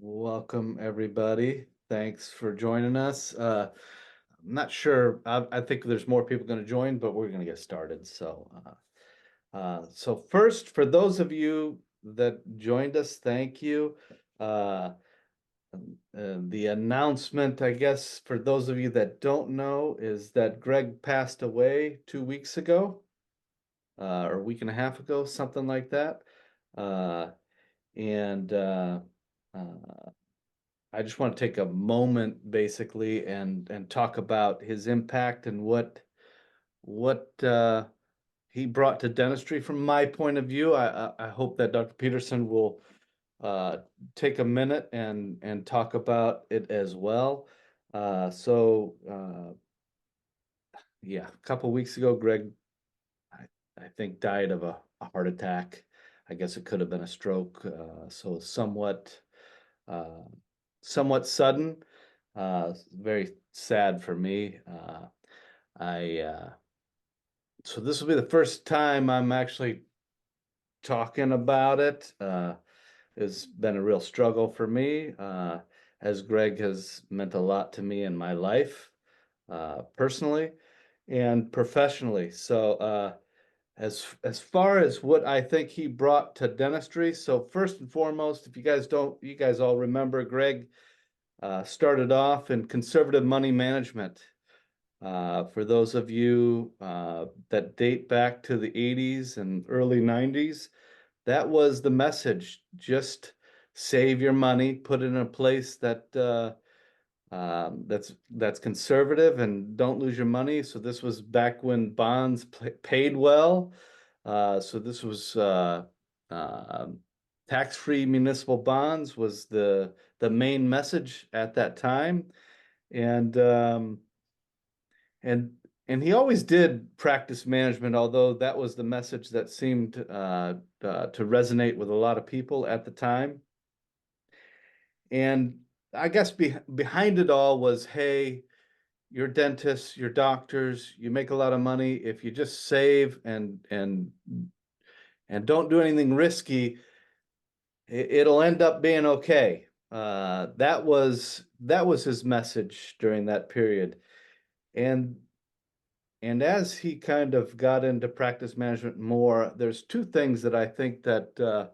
Welcome, everybody. Thanks for joining us. I'm not sure. I think there's more people going to join, but we're going to get started. So first, for those of you that joined us, thank you. Uh, the announcement, I guess, for those of you that don't know, is that Greg passed away 2 weeks ago, or a week and a half ago, something like that. Uh, and I just want to take a moment basically and talk about his impact and what he brought to dentistry from my point of view. I hope that Dr. Peterson will uh, take a minute and talk about it as well. Yeah, a couple weeks ago, Greg, I, I think died of a heart attack. I guess it could have been a stroke. So uh, somewhat sudden. Very sad for me. I So this will be the first time I'm actually talking about it. It's been a real struggle for me, as Greg has meant a lot to me in my life, personally and professionally. As far as what I think he brought to dentistry, so first and foremost, if you guys all remember, Greg started off in conservative money management. For those of you that date back to the 80s and early 90s, that was the message. Just save your money, put it in a place that's conservative and don't lose your money. So this was back when bonds paid well. So this was uh, tax-free municipal bonds was the main message at that time, and um, and and he always did practice management, although that was the message that seemed to resonate with a lot of people at the time. And I guess behind it all was, hey, you're dentists, you're doctors, you make a lot of money. If you just save and don't do anything risky, it'll end up being okay. That was his message during that period. And and as he kind of got into practice management more, there's two things that I think that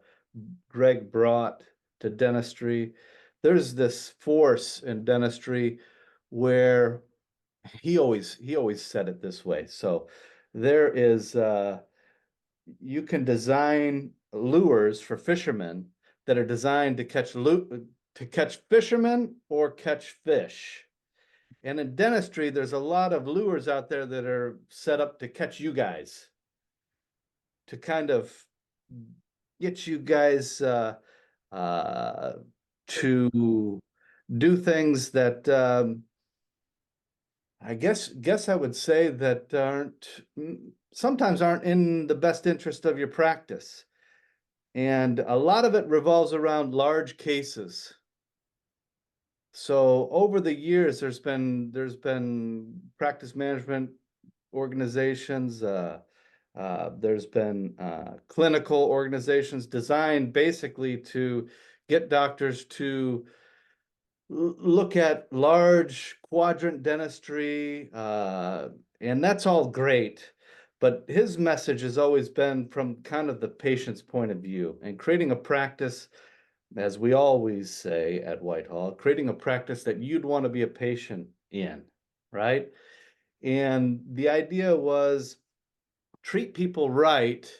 Greg brought to dentistry. There's this force in dentistry where he always said it this way. So there is you can design lures for fishermen that are designed to catch fishermen or catch fish. And in dentistry, there's a lot of lures out there that are set up to catch you guys, to kind of get you guys uh, to do things that I guess I would say that aren't sometimes aren't in the best interest of your practice. And a lot of it revolves around large cases. So over the years, there's been practice management organizations. There's been clinical organizations designed basically to get doctors to look at large quadrant dentistry, and that's all great. But his message has always been from kind of the patient's point of view and creating a practice, as we always say at Whitehall, creating a practice that you'd want to be a patient in, right? And the idea was treat people right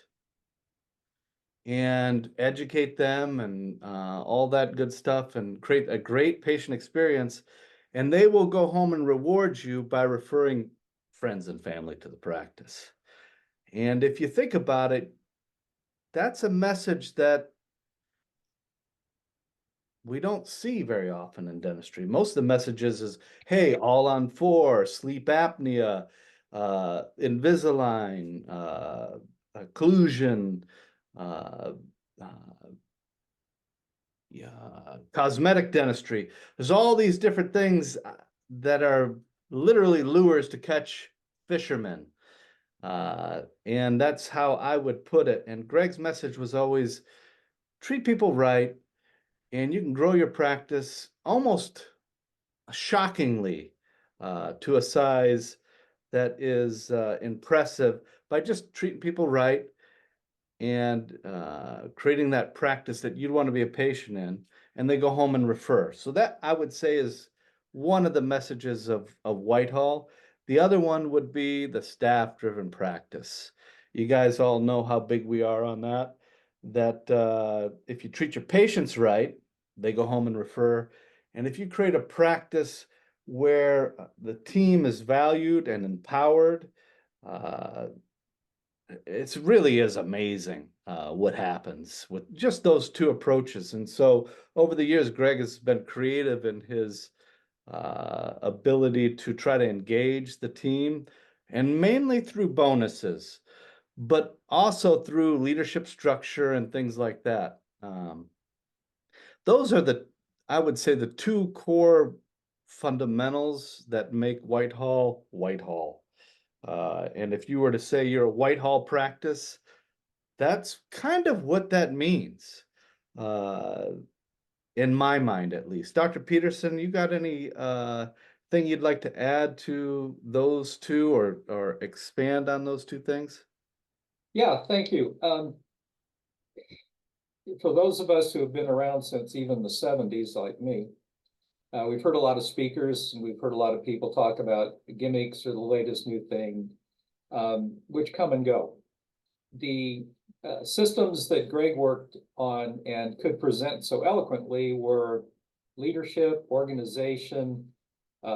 and educate them and all that good stuff and create a great patient experience. And they will go home and reward you by referring friends and family to the practice. And if you think about it, that's a message that we don't see very often in dentistry. Most of the messages is, hey, all on four, sleep apnea, Invisalign, occlusion, uh, uh, yeah, cosmetic dentistry. There's all these different things that are literally lures to catch fishermen. And that's how I would put it. And Greg's message was always treat people right, and you can grow your practice almost shockingly to a size that is impressive by just treating people right and creating that practice that you'd want to be a patient in, and they go home and refer. So that I would say is one of the messages of Whitehall. The other one would be the staff-driven practice. You guys all know how big we are on that. That if you treat your patients right, they go home and refer. And if you create a practice where the team is valued and empowered, uh, it really is amazing what happens with just those two approaches. And so over the years, Greg has been creative in his ability to try to engage the team, and mainly through bonuses, but also through leadership structure and things like that. Those are I would say, the two core fundamentals that make Whitehall Whitehall. And if you were to say you're a Whitehall practice, that's kind of what that means, uh, in my mind at least. Dr. Peterson, you got any thing you'd like to add to those two, or expand on those two things? Yeah, thank you. For those of us who have been around since even the 70s, like me, we've heard a lot of speakers and we've heard a lot of people talk about gimmicks or the latest new thing, which come and go. The systems that Greg worked on and could present so eloquently were leadership, organization,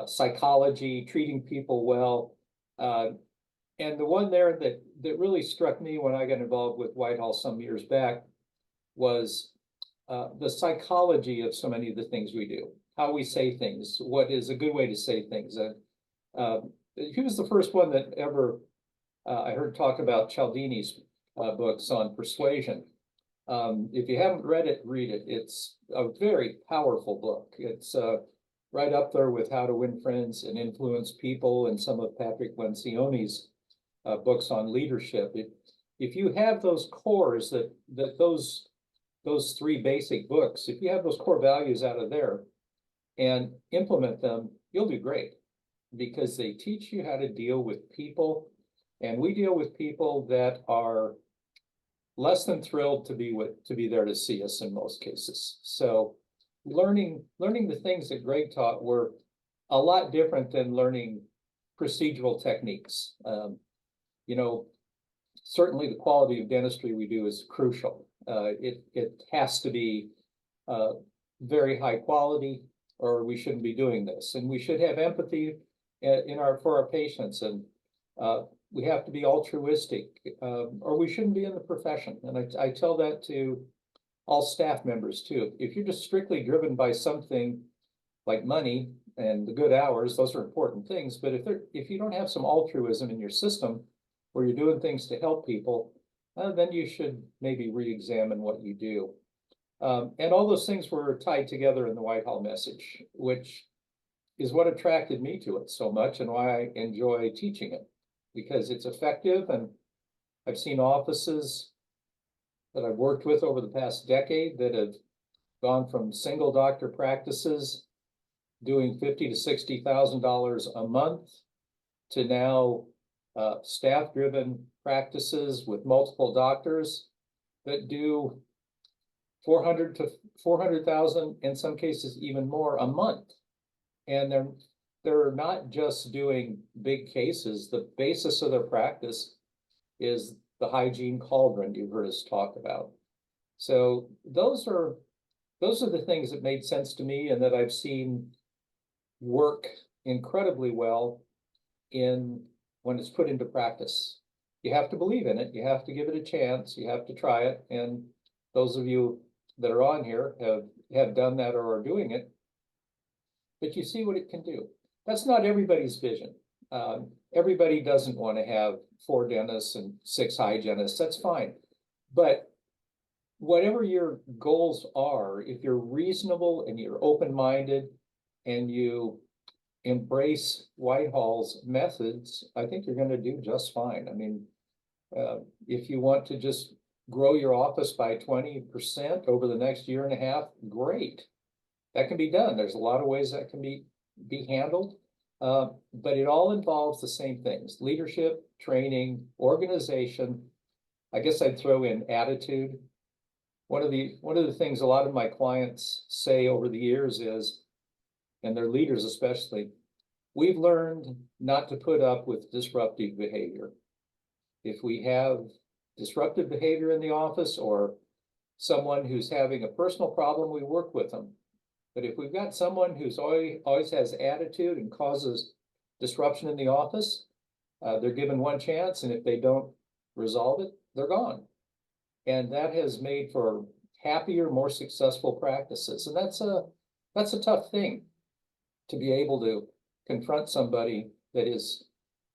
psychology, treating people well. And the one there that really struck me when I got involved with Whitehall some years back was the psychology of so many of the things we do, how we say things, what is a good way to say things. He was the first one that ever I heard talk about Cialdini's books on persuasion. If you haven't read it, read it. It's a very powerful book. It's right up there with How to Win Friends and Influence People and some of Patrick Lencioni's books on leadership. If you have those cores those three basic books, if you have those core values out of there and implement them, you'll do great, because they teach you how to deal with people. And we deal with people that are less than thrilled to be there to see us in most cases. So learning the things that Greg taught were a lot different than learning procedural techniques. You know, certainly the quality of dentistry we do is crucial. It has to be very high quality, or we shouldn't be doing this. And we should have empathy for our patients, and we have to be altruistic, or we shouldn't be in the profession. And I tell that to all staff members too. If you're just strictly driven by something like money and the good hours, those are important things. But if you don't have some altruism in your system, where you're doing things to help people, then you should maybe re-examine what you do. And all those things were tied together in the Whitehall message, which is what attracted me to it so much and why I enjoy teaching it, because it's effective. And I've seen offices that I've worked with over the past decade that have gone from single doctor practices doing $50,000 to $60,000 a month to now staff-driven practices with multiple doctors that do 400 to 400,000, in some cases even more, a month. And they're not just doing big cases. The basis of their practice is the hygiene cauldron you heard us talk about. So those are the things that made sense to me and that I've seen work incredibly well when it's put into practice. You have to believe in it. You have to give it a chance. You have to try it. And those of you that are on here have done that or are doing it. But you see what it can do. That's not everybody's vision. Everybody doesn't want to have 4 dentists and 6 hygienists. That's fine. But whatever your goals are, if you're reasonable and you're open-minded and you embrace Whitehall's methods, I think you're going to do just fine. I mean, if you want to just grow your office by 20% over the next year and a half, great. That can be done. There's a lot of ways that can be handled. But it all involves the same things: leadership, training, organization. I guess I'd throw in attitude. One of the things a lot of my clients say over the years is, and their leaders especially, we've learned not to put up with disruptive behavior. If we have disruptive behavior in the office, or someone who's having a personal problem, we work with them. But if we've got someone who's always has attitude and causes disruption in the office, they're given one chance, and if they don't resolve it, they're gone. And that has made for happier, more successful practices. And that's a tough thing, to be able to confront somebody that is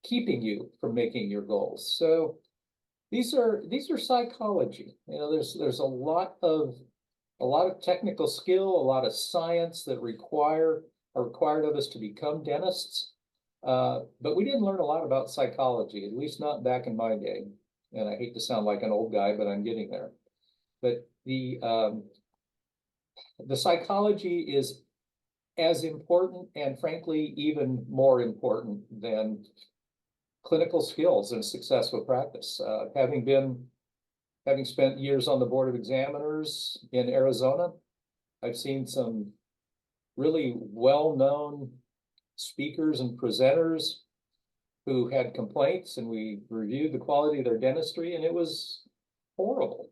keeping you from making your goals. So these are psychology. You know, there's a lot of technical skill, a lot of science that are required of us to become dentists. But we didn't learn a lot about psychology, at least not back in my day. And I hate to sound like an old guy, but I'm getting there. But the psychology is as important, and frankly, even more important than clinical skills in successful practice. Having spent years on the Board of Examiners in Arizona, I've seen some really well-known speakers and presenters who had complaints, and we reviewed the quality of their dentistry, and it was horrible.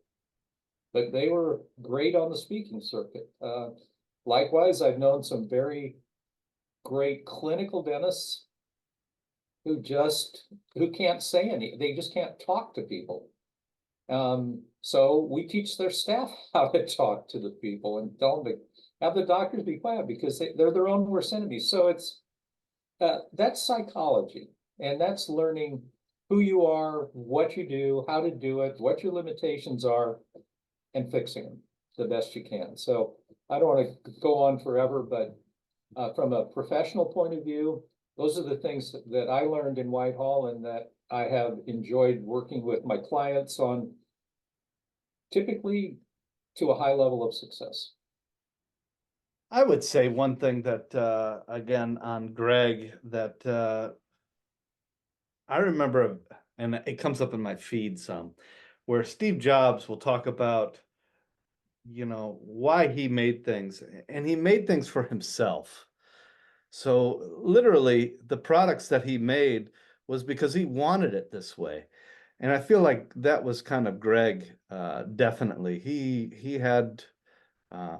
But they were great on the speaking circuit. Likewise, I've known some very great clinical dentists who can't say anything. They just can't talk to people. So we teach their staff how to talk to the people and tell them to have the doctors be quiet, because they're their own worst enemies. So that's psychology, and that's learning who you are, what you do, how to do it, what your limitations are, and fixing them the best you can. So I don't want to go on forever, but from a professional point of view, those are the things that I learned in Whitehall, and that I have enjoyed working with my clients on, typically to a high level of success. I would say one thing that, again, on Greg, that I remember, and it comes up in my feed some, where Steve Jobs will talk about, you know, why he made things, and he made things for himself. So literally, the products that he made was because he wanted it this way. And I feel like that was kind of Greg, definitely. He had uh,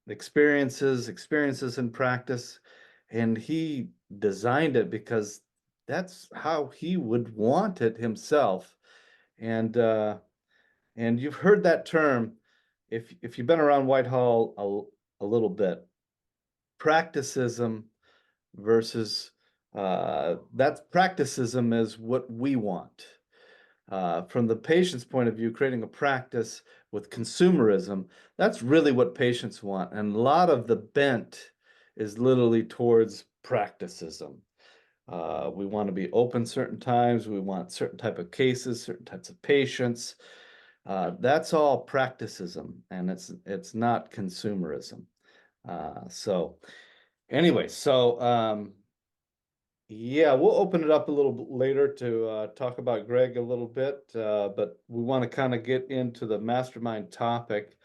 experiences in practice, and he designed it because that's how he would want it himself. And you've heard that term, if you've been around Whitehall a little bit, practicism versus that practicism is what we want. From the patient's point of view, creating a practice with consumerism, that's really what patients want. And a lot of the bent is literally towards practicism. We want to be open certain times. We want certain type of cases, certain types of patients. That's all practicism, and it's not consumerism. So anyway, yeah, we'll open it up a little bit later to talk about Greg a little bit, but we want to kind of get into the mastermind topic.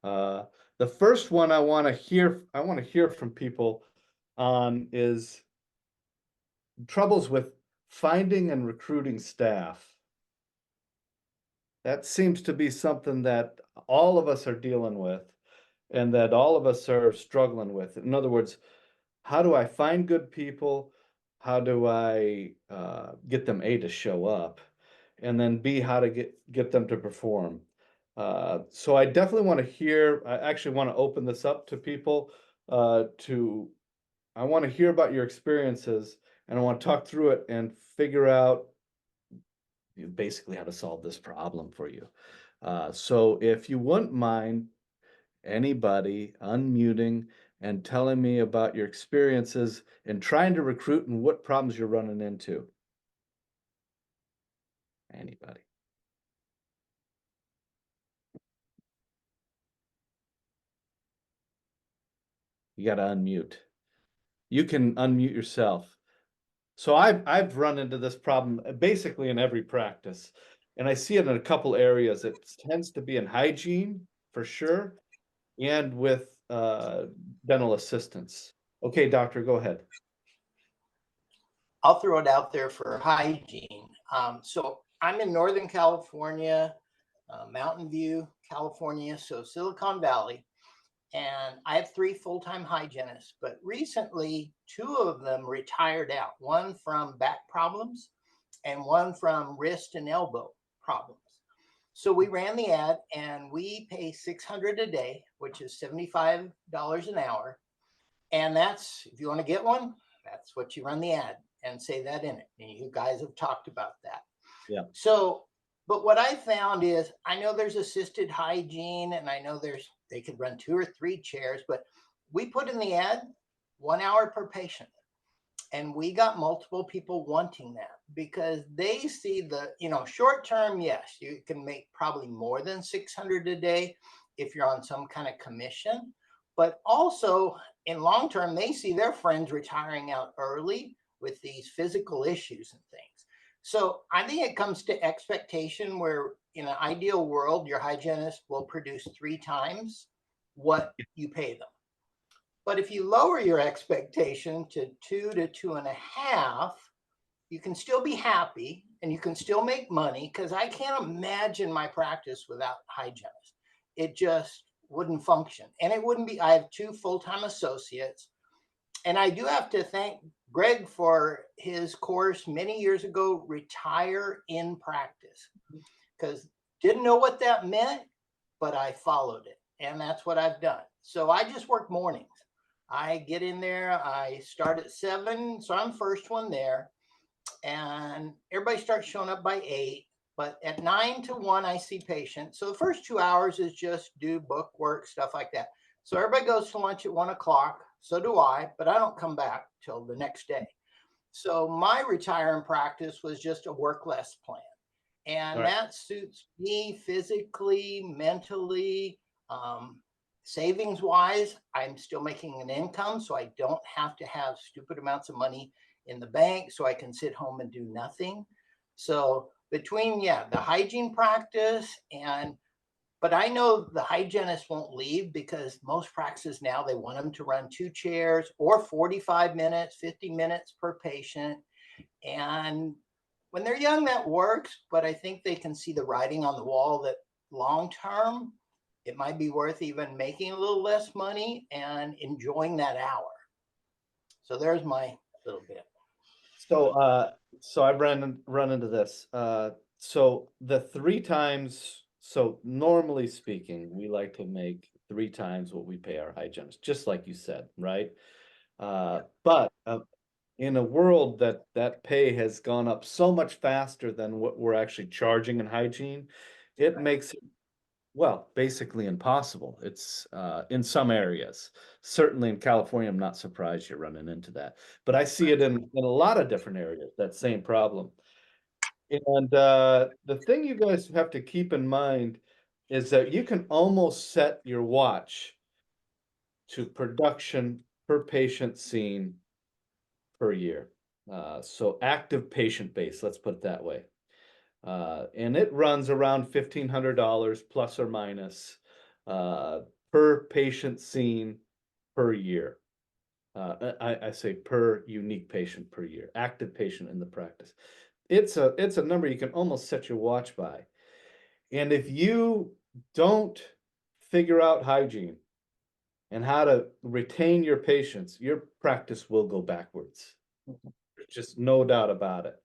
The first one I want to hear from people on is troubles with finding and recruiting staff. That seems to be something that all of us are dealing with, and that all of us are struggling with. In other words, how do I find good people? How do I get them, A, to show up, and then B, how to get them to perform? So I definitely want to hear. I actually want to open this up to people. I want to hear about your experiences, and I want to talk through it and figure out basically how to solve this problem for you. So if you wouldn't mind, anybody unmuting and telling me about your experiences in trying to recruit and what problems you're running into. Anybody? You got to unmute. You can unmute yourself. So I've run into this problem basically in every practice, and I see it in a couple areas. It tends to be in hygiene for sure, and with dental assistants. Okay, doctor, go ahead. I'll throw it out there for hygiene. So I'm in Northern California, Mountain View, California, so Silicon Valley, and I have 3 full-time hygienists, but recently 2 of them retired out, one from back problems and one from wrist and elbow problems. So we ran the ad and we pay $600 a day, which is $75 an hour. And that's, if you want to get one, that's what you run the ad and say that in it. And you guys have talked about that. Yeah. So, but what I found is, I know there's assisted hygiene and I know they could run 2 or 3 chairs, but we put in the ad 1 hour per patient. And we got multiple people wanting that because they see the, short term, yes, you can make probably more than 600 a day if you're on some kind of commission. But also in long term, they see their friends retiring out early with these physical issues and things. So I think it comes to expectation where in an ideal world, your hygienist will produce 3 times what you pay them. But if you lower your expectation to 2 to 2.5, you can still be happy and you can still make money, because I can't imagine my practice without hygienists. It just wouldn't function. And it wouldn't be, I have 2 full-time associates. And I do have to thank Greg for his course many years ago, Retire in Practice, because didn't know what that meant, but I followed it. And that's what I've done. So I just work mornings. I get in there, I start at 7, so I'm first one there. And everybody starts showing up by 8. But at 9 to 1, I see patients. So the first 2 hours is just do book work, stuff like that. So everybody goes to lunch at 1 o'clock. So do I, but I don't come back till the next day. So my retire in practice was just a work less plan. And that suits me physically, mentally, savings wise. I'm still making an income, so I don't have to have stupid amounts of money in the bank, so I can sit home and do nothing. So between, the hygiene practice but I know the hygienist won't leave, because most practices now, they want them to run 2 chairs or 45 minutes, 50 minutes per patient. And when they're young, that works, but I think they can see the writing on the wall that long term, it might be worth even making a little less money and enjoying that hour. So there's my little bit. So I've run into this. So the 3 times, so normally speaking, we like to make 3 times what we pay our hygienist, just like you said, right? But in a world that pay has gone up so much faster than what we're actually charging in hygiene, it makes it, well, basically impossible. It's in some areas. Certainly in California, I'm not surprised you're running into that. But I see it in a lot of different areas, that same problem. And the thing you guys have to keep in mind is that you can almost set your watch to production per patient seen per year. So active patient base, let's put it that way. And it runs around $1,500 plus or minus per patient seen per year. I say per unique patient per year, active patient in the practice. It's a number you can almost set your watch by. And if you don't figure out hygiene and how to retain your patients, your practice will go backwards. There's just no doubt about it.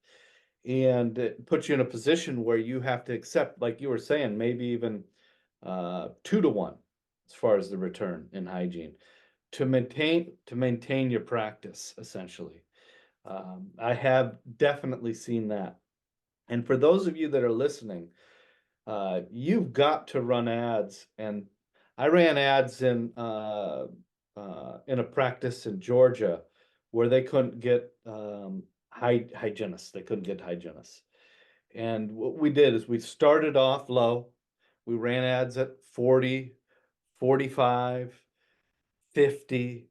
And it puts you in a position where you have to accept, like you were saying, maybe even 2 to 1 as far as the return in hygiene to maintain your practice, essentially. I have definitely seen that. And for those of you that are listening, you've got to run ads. And I ran ads in a practice in Georgia where they couldn't get hygienists. They couldn't get hygienists. And what we did is we started off low. We ran ads at 40, 45, 50,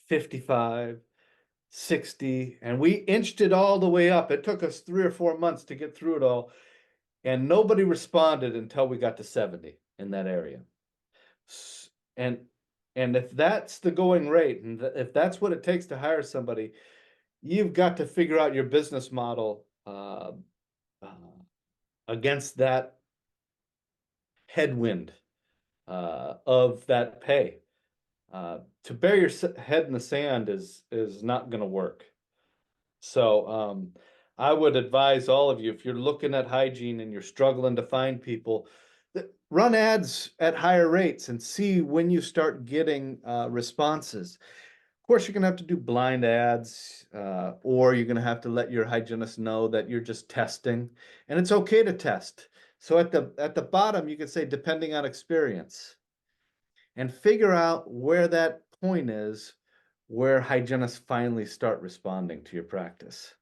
55, 60, and we inched it all the way up. It took us 3 or 4 months to get through it all, and nobody responded until we got to 70 in that area. And if that's the going rate, and if that's what it takes to hire somebody, you've got to figure out your business model against that headwind of that pay. To bury your head in the sand is not going to work. So I would advise all of you, if you're looking at hygiene and you're struggling to find people, run ads at higher rates and see when you start getting responses. Of course, you're going to have to do blind ads, or you're going to have to let your hygienist know that you're just testing, and it's okay to test. So at the bottom, you can say, depending on experience, and figure out where that point is where hygienists finally start responding to your practice.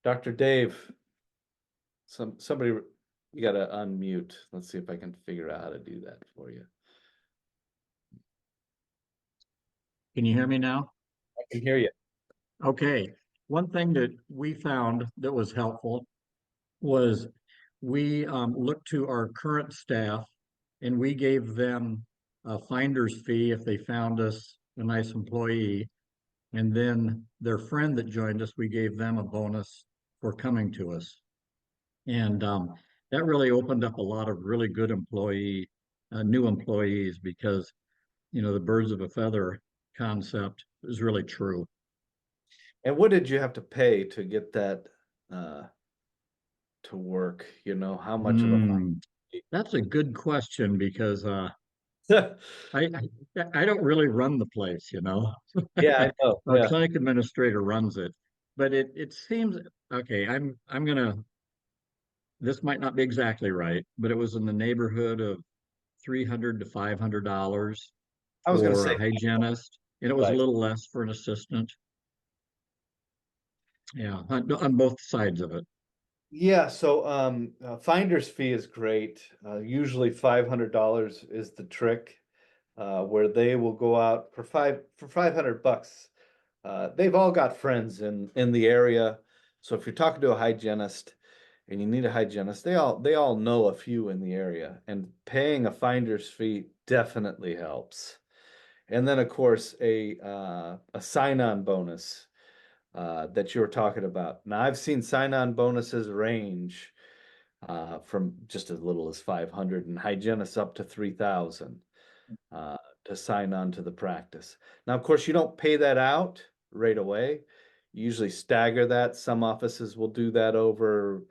Dr. Dave, somebody, you got to unmute. Let's see if I can figure out how to do that for you. Can you hear me now? I can hear you. Okay. One thing that we found that was helpful was we looked to our current staff and we gave them a finder's fee if they found us a nice employee. And then their friend that joined us, we gave them a bonus for coming to us. And that really opened up a lot of really good new employees, because, you know, the birds of a feather concept is really true. And what did you have to pay to get that to work? You know, how much of a That's a good question, because I don't really run the place, you know. Yeah, I know. Our Yeah. clinic administrator runs it, but it seems okay. I'm gonna. This might not be exactly right, but it was in the neighborhood of $300 to $500 I was going to for say, a hygienist, and it was a right. little less for an assistant. Yeah, on both sides of it. Yeah, so finder's fee is great. Usually $500 is the trick, where they will go out for 500 bucks. They've all got friends in the area. So if you're talking to a hygienist and you need a hygienist, they all know a few in the area, and paying a finder's fee definitely helps. And then of course a sign-on bonus that you were talking about. Now I've seen sign-on bonuses range from just as little as 500 and hygienists up to 3,000 to sign on to the practice. Now, of course, you don't pay that out right away. You usually stagger that. Some offices will do that over,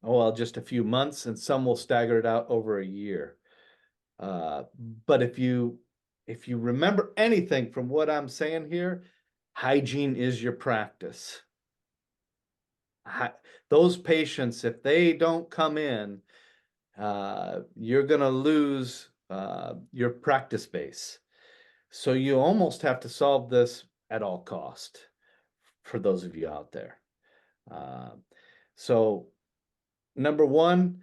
oh, well, just a few months, and some will stagger it out over a year. But if you remember anything from what I'm saying here, hygiene is your practice. Those patients, if they don't come in, you're going to lose your practice base. So you almost have to solve this at all cost for those of you out there. So number one,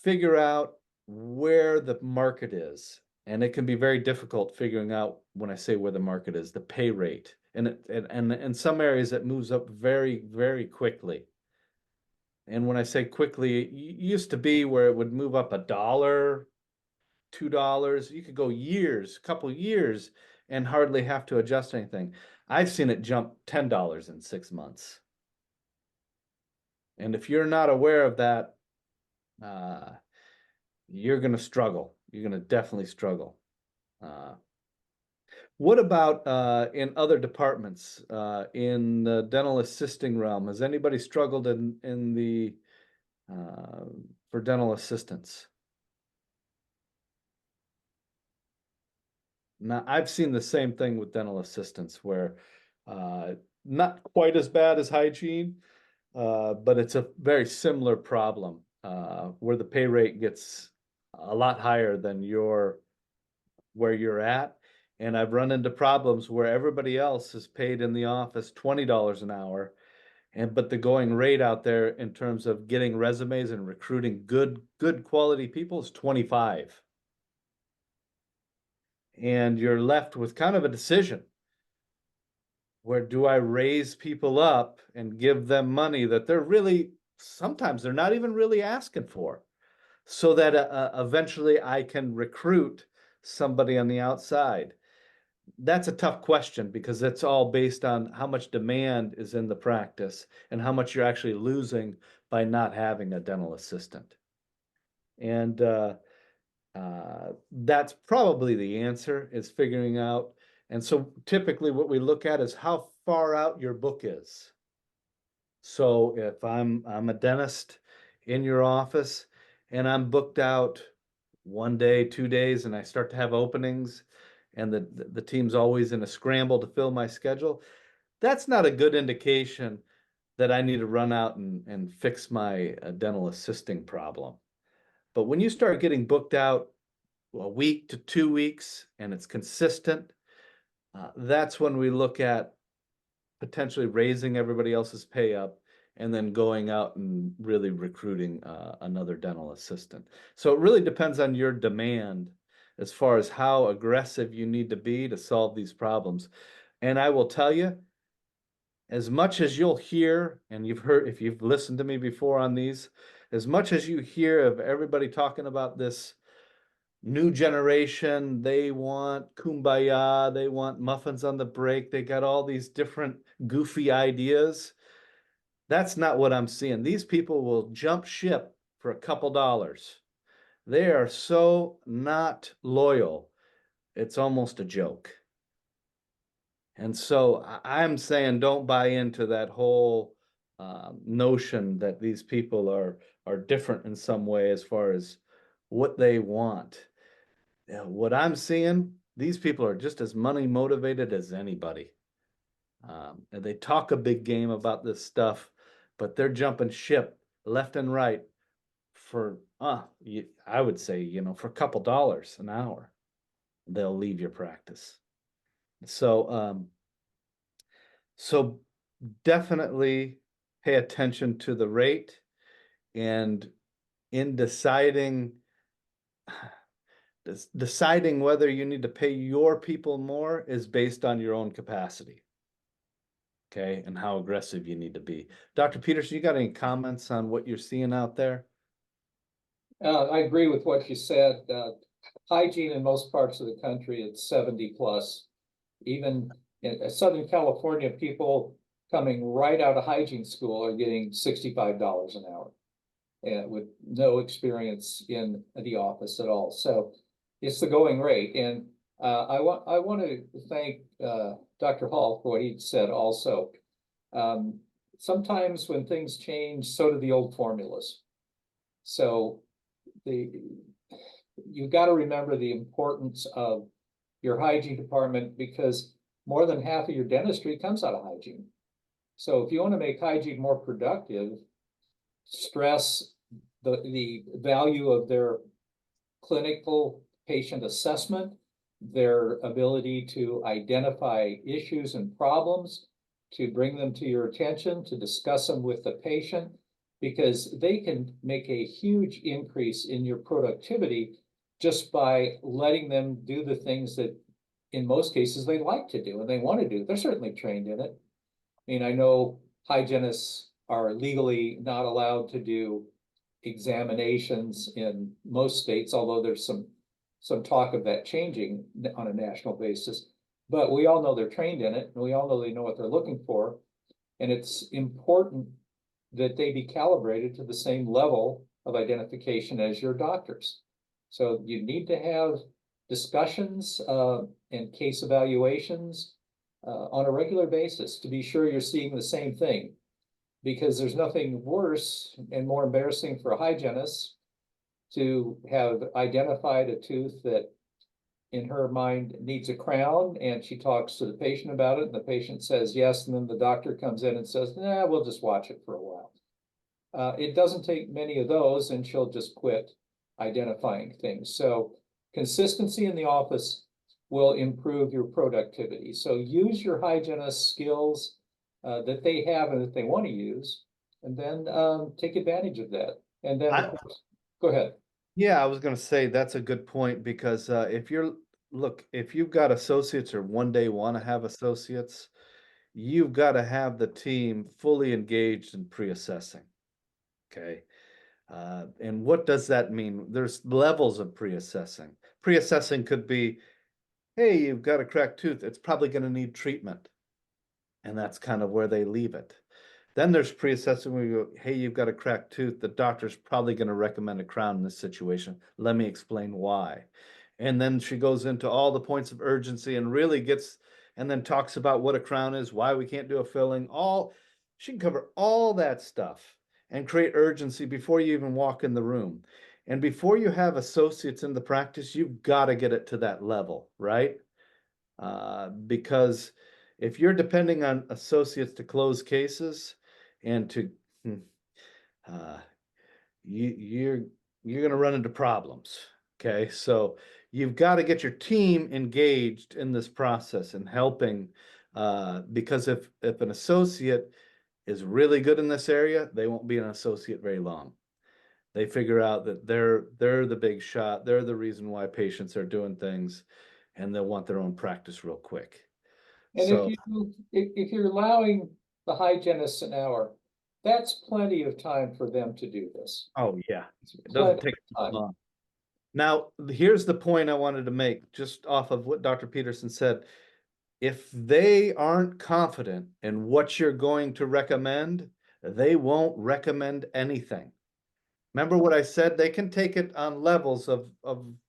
figure out where the market is. And it can be very difficult figuring out, when I say where the market is, the pay rate. And in some areas it moves up very, very quickly. And when I say quickly, it used to be where it would move up $1, $2. You could go years, a couple years, and hardly have to adjust anything. I've seen it jump $10 in 6 months. And if you're not aware of that, you're going to struggle. You're going to definitely struggle. What about in other departments, in the dental assisting realm? Has anybody struggled in the for dental assistants? Now, I've seen the same thing with dental assistants, where not quite as bad as hygiene, but it's a very similar problem, where the pay rate gets a lot higher than where you're at. And I've run into problems where everybody else is paid in the office $20 an hour, but the going rate out there in terms of getting resumes and recruiting good quality people is 25. And you're left with kind of a decision. Where do I raise people up and give them money that they're really, sometimes they're not even really asking for, so that eventually I can recruit somebody on the outside? That's a tough question because it's all based on how much demand is in the practice and how much you're actually losing by not having a dental assistant. And that's probably the answer, is figuring out. And so typically what we look at is how far out your book is. So if I'm a dentist in your office and I'm booked out 1 day, 2 days, and I start to have openings, and the team's always in a scramble to fill my schedule, that's not a good indication that I need to run out and fix my dental assisting problem. But when you start getting booked out a week to 2 weeks and it's consistent, that's when we look at potentially raising everybody else's pay up and then going out and really recruiting another dental assistant. So it really depends on your demand as far as how aggressive you need to be to solve these problems. And I will tell you, as much as you'll hear, and you've heard, if you've listened to me before on these, as much as you hear of everybody talking about this new generation, they want kumbaya, they want muffins on the break, they got all these different goofy ideas. That's not what I'm seeing. These people will jump ship for a couple dollars. They are so not loyal, it's almost a joke. And so I'm saying don't buy into that whole notion that these people are different in some way as far as what they want. What I'm seeing, these people are just as money motivated as anybody. And they talk a big game about this stuff, but they're jumping ship left and right for, I would say, for a couple dollars an hour, they'll leave your practice. So definitely pay attention to the rate, and in deciding whether you need to pay your people more is based on your own capacity. Okay, and how aggressive you need to be. Dr. Peterson, you got any comments on what you're seeing out there? I agree with what you said. Hygiene in most parts of the country, it's 70 plus. Even in Southern California, people coming right out of hygiene school are getting $65 an hour, and with no experience in the office at all. So it's the going rate. And I want to thank Dr. Hall for what he said also. Sometimes when things change, so do the old formulas. So you got to remember the importance of your hygiene department, because more than half of your dentistry comes out of hygiene. So if you want to make hygiene more productive, stress the value of their clinical patient assessment, their ability to identify issues and problems, to bring them to your attention, to discuss them with the patient, because they can make a huge increase in your productivity just by letting them do the things that in most cases they like to do and they want to do. They're certainly trained in it. I mean, I know hygienists are legally not allowed to do examinations in most states, although there's some talk of that changing on a national basis. But we all know they're trained in it, and we all know they know what they're looking for. And it's important that they be calibrated to the same level of identification as your doctors. So you need to have discussions and case evaluations on a regular basis to be sure you're seeing the same thing, because there's nothing worse and more embarrassing for a hygienist to have identified a tooth that in her mind needs a crown, and she talks to the patient about it, and the patient says yes, and then the doctor comes in and says, nah, we'll just watch it for a while. It doesn't take many of those, and she'll just quit identifying things. So consistency in the office will improve your productivity. So use your hygienist skills that they have and that they want to use, and then take advantage of that. And then, of course, go ahead. Yeah, I was going to say that's a good point, because if you're look, if you've got associates or one day want to have associates, you've got to have the team fully engaged in pre-assessing. Okay. And what does that mean? There's levels of pre-assessing. Pre-assessing could be, hey, you've got a cracked tooth. It's probably going to need treatment. And that's kind of where they leave it. Then there's pre-assessing where you go, hey, you've got a cracked tooth. The doctor's probably going to recommend a crown in this situation. Let me explain why. And then she goes into all the points of urgency and really gets, and then talks about what a crown is, why we can't do a filling, she can cover all that stuff and create urgency before you even walk in the room. And before you have associates in the practice, you've got to get it to that level, right? Because if you're depending on associates to close cases and to, uh, you're going to run into problems. Okay, so you've got to get your team engaged in this process and helping, because if an associate is really good in this area, they won't be an associate very long. They figure out that they're the big shot, they're the reason why patients are doing things, and they'll want their own practice real quick. And So, if you're allowing the hygienist an hour, that's plenty of time for them to do this. oh yeah, it Plenty doesn't take of time. long. Now, here's the point I wanted to make, just off of what Dr. Peterson said. If they aren't confident in what you're going to recommend, they won't recommend anything. Remember what I said? They can take it on levels of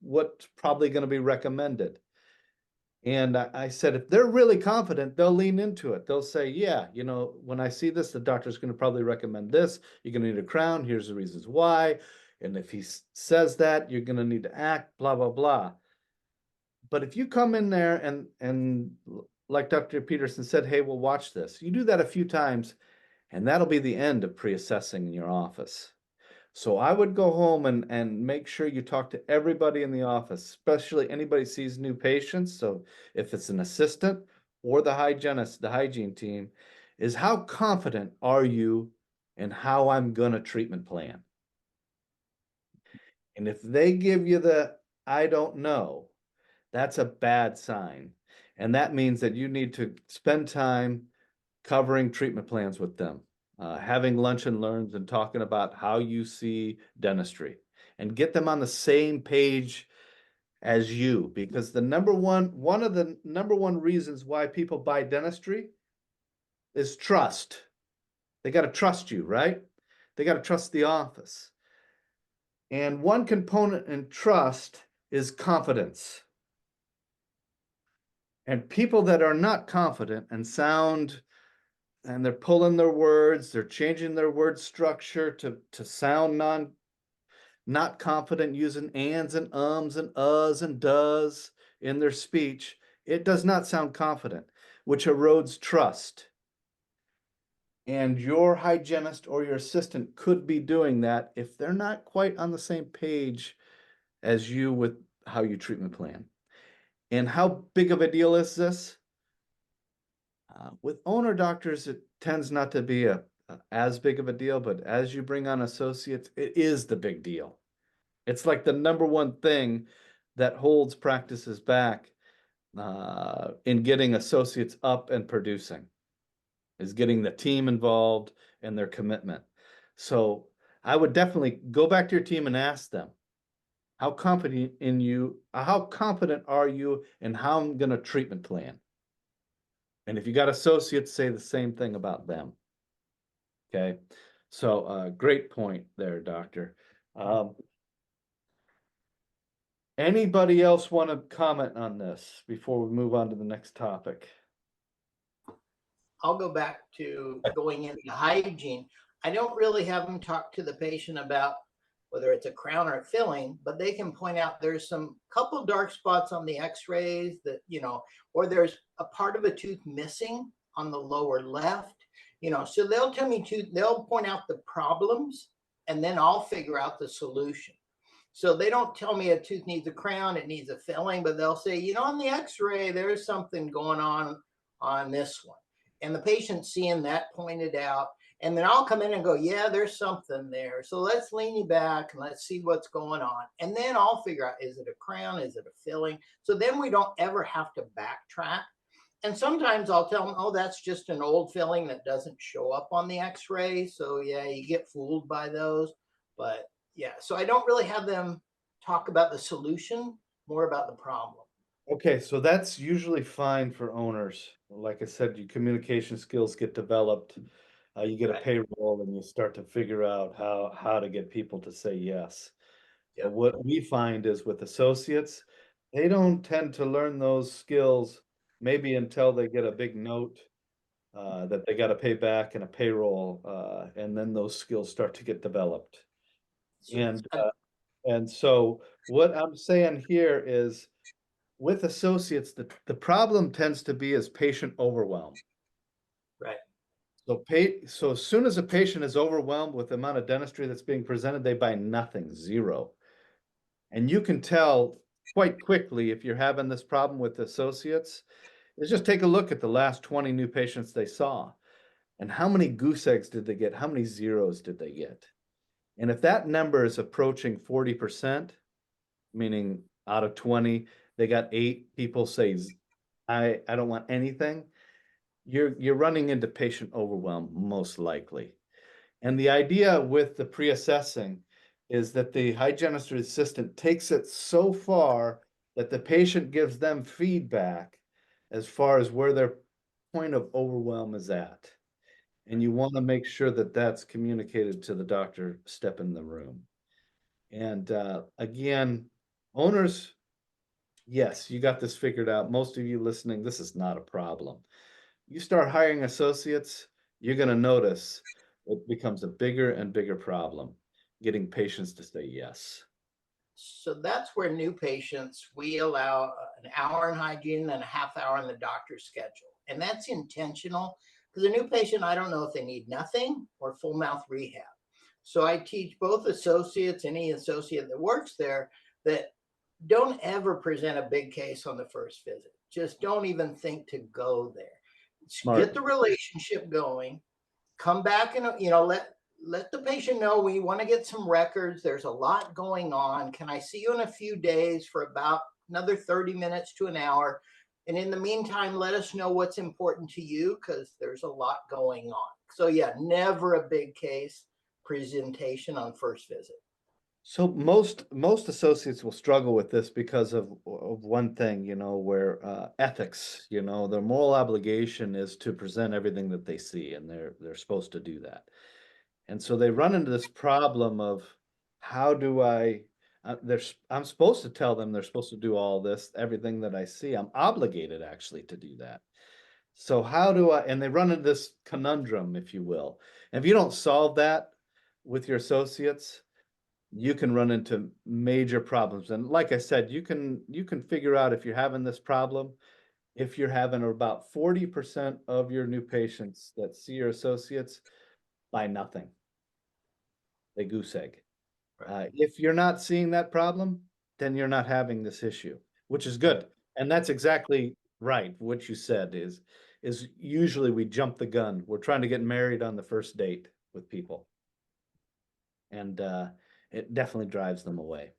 what's probably going to be recommended. And I said, if they're really confident, they'll lean into it. They'll say, yeah, you know, when I see this, the doctor's going to probably recommend this. You're going to need a crown. Here's the reasons why. And if he says that, you're going to need to act, blah, blah, blah. But if you come in there and like Dr. Peterson said, hey, we'll watch this. You do that a few times, and that'll be the end of pre-assessing in your office. So I would go home and make sure you talk to everybody in the office, especially anybody sees new patients. So if it's an assistant or the hygienist, the hygiene team, is how confident are you in how I'm gonna treatment plan? And if they give you the I don't know, that's a bad sign. And that means that you need to spend time covering treatment plans with them, having lunch and learns and talking about how you see dentistry and get them on the same page as you. Because one of the number one reasons why people buy dentistry is trust. They got to trust you, right? They got to trust the office. And one component in trust is confidence. And people that are not confident and they're pulling their words, they're changing their word structure to sound not confident, using ands and ums and uhs and does in their speech. It does not sound confident, which erodes trust. And your hygienist or your assistant could be doing that if they're not quite on the same page as you with how you treatment plan. And how big of a deal is this? With owner doctors, it tends not to be as big of a deal, but as you bring on associates, it is the big deal. It's like the number one thing that holds practices back in getting associates up and producing, is getting the team involved and their commitment. So I would definitely go back to your team and ask them, how confident are you in how I'm going to treatment plan? And if you got associates, say the same thing about them. Okay, so great point there, Doctor. Anybody else want to comment on this before we move on to the next topic? I'll go back to going into hygiene. I don't really have them talk to the patient about whether it's a crown or a filling, but they can point out there's some couple dark spots on the x-rays that, or there's a part of a tooth missing on the lower left, so they'll tell me they'll point out the problems and then I'll figure out the solution. So they don't tell me a tooth needs a crown, it needs a filling, but they'll say, on the x-ray, there's something going on this one. And the patient seeing that pointed out, And then I'll come in and go, yeah, there's something there. So let's lean you back and let's see what's going on. And then I'll figure out, is it a crown? Is it a filling? So then we don't ever have to backtrack. And sometimes I'll tell them, oh, that's just an old filling that doesn't show up on the x-ray. So yeah, you get fooled by those. But yeah, so I don't really have them talk about the solution, more about the problem. Okay, so that's usually fine for owners. Like I said, your communication skills get developed. You get a Right. payroll and you start to figure out how to get people to say yes. Yeah. But what we find is with associates, they don't tend to learn those skills maybe until they get a big note that they got to pay back in a payroll, and then those skills start to get developed. So And and so what I'm saying here is with associates, the problem tends to be is patient overwhelm. right. So as soon as a patient is overwhelmed with the amount of dentistry that's being presented, they buy nothing, zero. And you can tell quite quickly if you're having this problem with associates, is just take a look at the last 20 new patients they saw. And how many goose eggs did they get? How many zeros did they get? And if that number is approaching 40%, meaning out of 20, they got 8 people say, I don't want anything, you're running into patient overwhelm most likely. And the idea with the pre-assessing is that the hygienist or assistant takes it so far that the patient gives them feedback as far as where their point of overwhelm is at. And you want to make sure that that's communicated to the doctor step in the room. And again, owners, yes, you got this figured out. Most of you listening, this is not a problem. You start hiring associates, you're going to notice it becomes a bigger and bigger problem getting patients to say yes. So that's where new patients, we allow an hour in hygiene and a half hour in the doctor's schedule. And that's intentional because a new patient, I don't know if they need nothing or full mouth rehab. So I teach both associates, any associate that works there, that don't ever present a big case on the first visit. Just don't even think to go there. Smart. Get the relationship going, come back and let the patient know we want to get some records. There's a lot going on. Can I see you in a few days for about another 30 minutes to an hour? And in the meantime, let us know what's important to you because there's a lot going on. So yeah, never a big case presentation on first visit. So most associates will struggle with this because of one thing, where ethics, their moral obligation is to present everything that they see, and they're supposed to do that. And so they run into this problem of how do I'm supposed to tell them they're supposed to do all this, everything that I see. I'm obligated actually to do that. So how do and they run into this conundrum, if you will. And if you don't solve that with your associates, you can run into major problems. And like I said, you can figure out if you're having this problem, if you're having about 40% of your new patients that see your associates buy nothing. They goose egg. If you're not seeing that problem, then you're not having this issue, which is good. And that's exactly right. What you said is usually we jump the gun. We're trying to get married on the first date with people. And it definitely drives them away.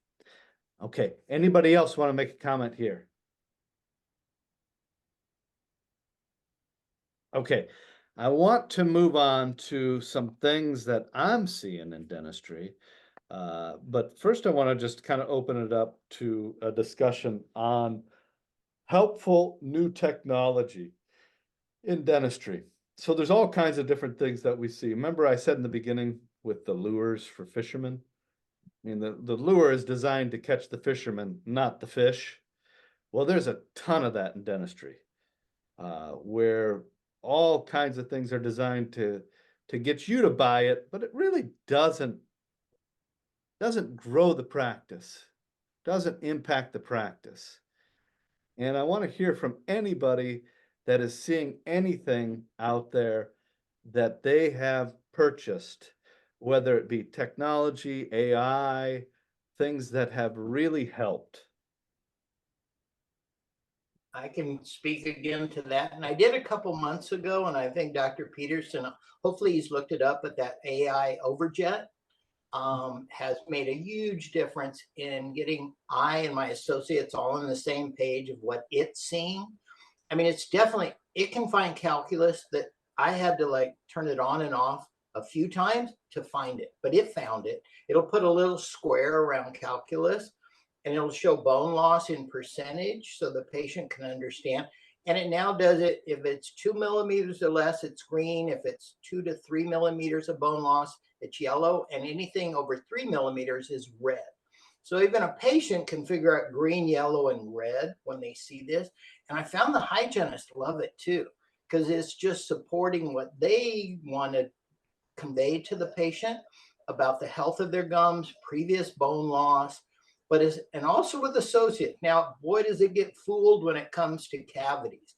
Okay, anybody else want to make a comment here? Okay, I want to move on to some things that I'm seeing in dentistry. But first I want to just kind of open it up to a discussion on helpful new technology in dentistry. So there's all kinds of different things that we see. Remember I said in the beginning with the lures for fishermen? I mean, the lure is designed to catch the fisherman, not the fish. Well, there's a ton of that in dentistry, where all kinds of things are designed to get you to buy it, but it really doesn't grow the practice, doesn't impact the practice. And I want to hear from anybody that is seeing anything out there that they have purchased, whether it be technology, AI, things that have really helped. I can speak again to that. And I did a couple months ago, and I think Dr. Peterson, hopefully he's looked it up, but that AI overjet has made a huge difference in getting I and my associates all on the same page of what it's seeing. I mean, it's definitely, it can find calculus that I had to like turn it on and off a few times to find it, but it found it. It'll put a little square around calculus and it'll show bone loss in percentage so the patient can understand. And it now does it if it's 2 millimeters or less, it's green. If it's 2 to 3 millimeters of bone loss, it's yellow. And anything over 3 millimeters is red. So even a patient can figure out green, yellow, and red when they see this. And I found the hygienists love it too, because it's just supporting what they want to convey to the patient about the health of their gums, previous bone loss, but is, and also with associates. Now, boy, does it get fooled when it comes to cavities.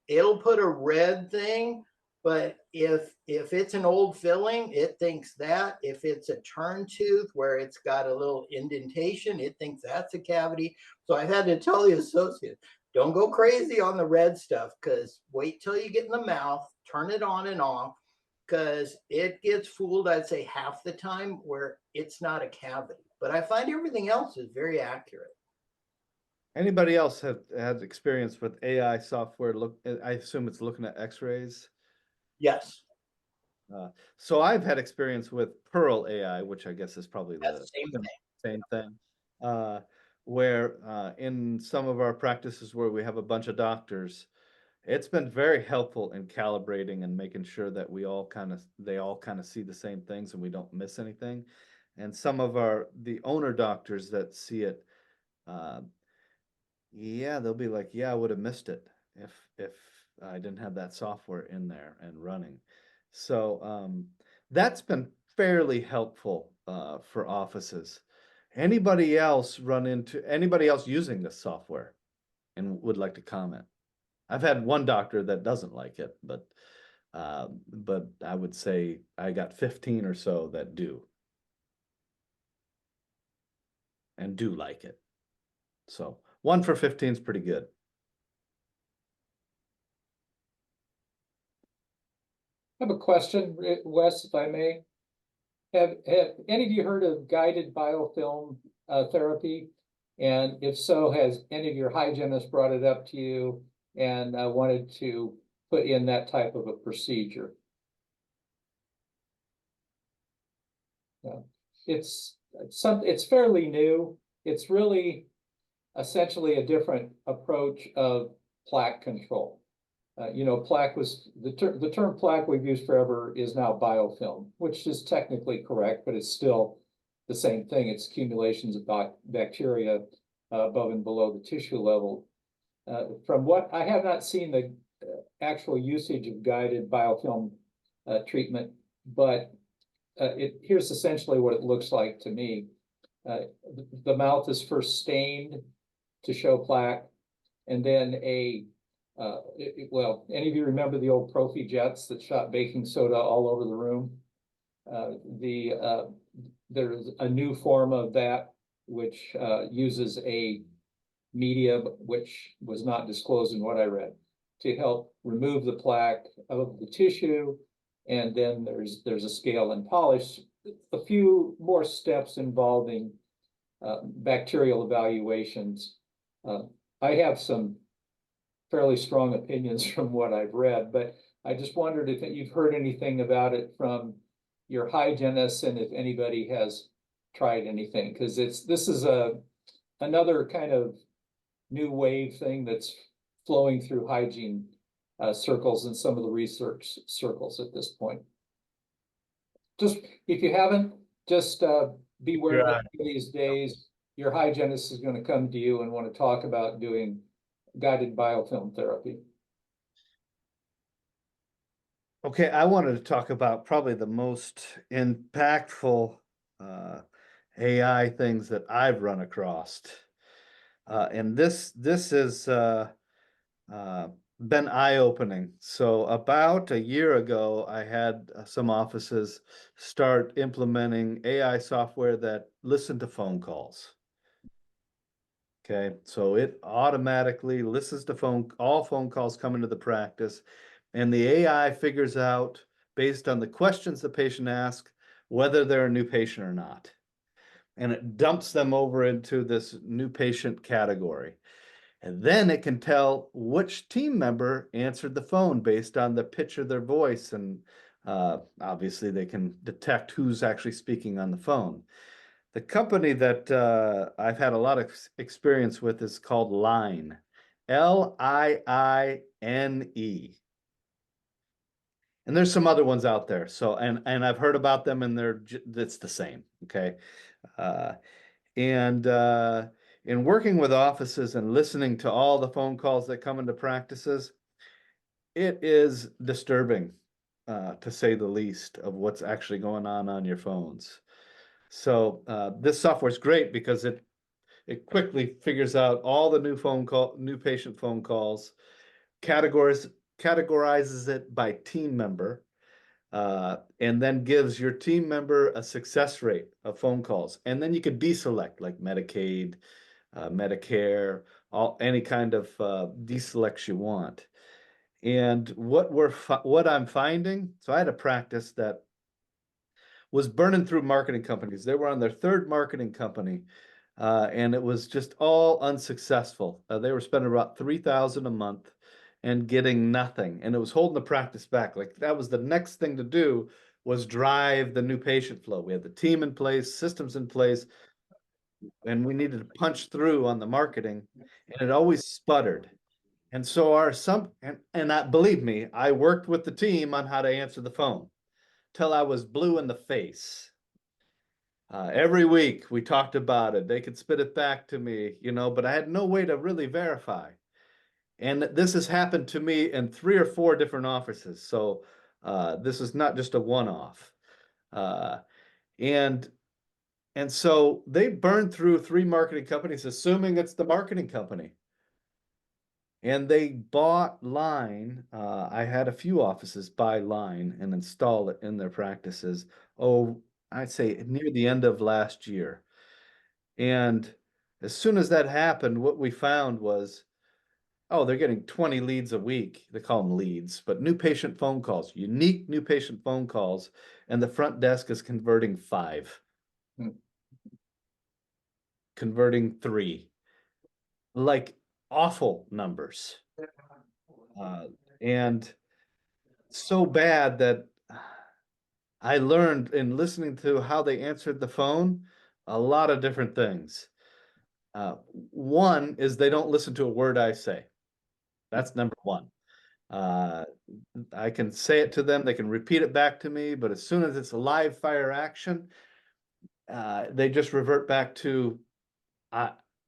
It'll put a red thing, but if it's an old filling, it thinks that. If it's a turn tooth where it's got a little indentation, it thinks that's a cavity. So I've had to tell the associate, don't go crazy on the red stuff, because wait till you get in the mouth, turn it on and off, because it gets fooled, I'd say half the time, where it's not a cavity. But I find everything else is very accurate. Anybody else have had experience with AI software? I assume it's looking at X-rays. Yes. So I've had experience with Pearl AI, which I guess is probably That's the the same thing. same thing. Where in some of our practices where we have a bunch of doctors, it's been very helpful in calibrating and making sure that they all kind of see the same things and we don't miss anything. And some of the owner doctors that see it, yeah, they'll be like, yeah, I would have missed it if I didn't have that software in there and running. So that's been fairly helpful for offices. Anybody else using this software and would like to comment? I've had one doctor that doesn't like it, but I would say I got 15 or so that do and do like it. So 1 for 15 is pretty good. I have a question, Wes, if I may. Have any of you heard of guided biofilm therapy? And if so, has any of your hygienists brought it up to you and wanted to put in that type of a procedure? Yeah. It's fairly new. It's really essentially a different approach of plaque control. Plaque was the term plaque we've used forever is now biofilm, which is technically correct, but it's still the same thing. It's accumulations of bacteria above and below the tissue level. From what I have not seen the actual usage of guided biofilm treatment, but here's essentially what it looks like to me. The mouth is first stained to show plaque, and then well, any of you remember the old Profi jets that shot baking soda all over the room? There's a new form of that which uses a media which was not disclosed in what I read to help remove the plaque of the tissue, and then there's a scale and polish. A few more steps involving bacterial evaluations. I have some fairly strong opinions from what I've read, but I just wondered if you've heard anything about it from your hygienists and if anybody has tried anything, because this is another kind of new wave thing that's flowing through hygiene circles and some of the research circles at this point. Just if you haven't, just beware that these days your hygienist is going to come to you and want to talk about doing guided biofilm therapy. Okay, I wanted to talk about probably the most impactful AI things that I've run across. And this has been eye-opening. So about a year ago, I had some offices start implementing AI software that listened to phone calls. Okay, so it automatically listens to all phone calls coming to the practice, and the AI figures out, based on the questions the patient asks, whether they're a new patient or not. And it dumps them over into this new patient category. And then it can tell which team member answered the phone based on the pitch of their voice. And obviously, they can detect who's actually speaking on the phone. The company that I've had a lot of experience with is called Line, Liine. And there's some other ones out there. So, and I've heard about them, and it's the same. Okay. Uh, and in working with offices and listening to all the phone calls that come into practices, it is disturbing, to say the least, of what's actually going on your phones. So this software is great because it quickly figures out all the new patient phone calls, categorizes it by team member, and then gives your team member a success rate of phone calls. And then you could deselect, like Medicaid, Medicare, any kind of deselects you want. And what I'm finding, so I had a practice that was burning through marketing companies. They were on their third marketing company, and it was just all unsuccessful. They were spending about $3,000 a month and getting nothing, and it was holding the practice back. Like, that was the next thing to do, was drive the new patient flow. We had the team in place, systems in place, and we needed to punch through on the marketing, and it always sputtered. And so believe me, I worked with the team on how to answer the phone till I was blue in the face. Every week we talked about it. They could spit it back to me, but I had no way to really verify. And this has happened to me in 3 or 4 different offices. So this is not just a one-off. Uh, and and so they burned through 3 marketing companies, assuming it's the marketing company. And they bought Line. I had a few offices buy Line and install it in their practices. Oh, I'd say near the end of last year. And as soon as that happened, what we found was, oh, they're getting 20 leads a week. They call them leads, but new patient phone calls, unique new patient phone calls, and the front desk is converting 5, converting 3, like awful numbers. And so bad that I learned in listening to how they answered the phone a lot of different things. One is they don't listen to a word I say. That's number one. I can say it to them, they can repeat it back to me, but as soon as it's a live fire action, they just revert back to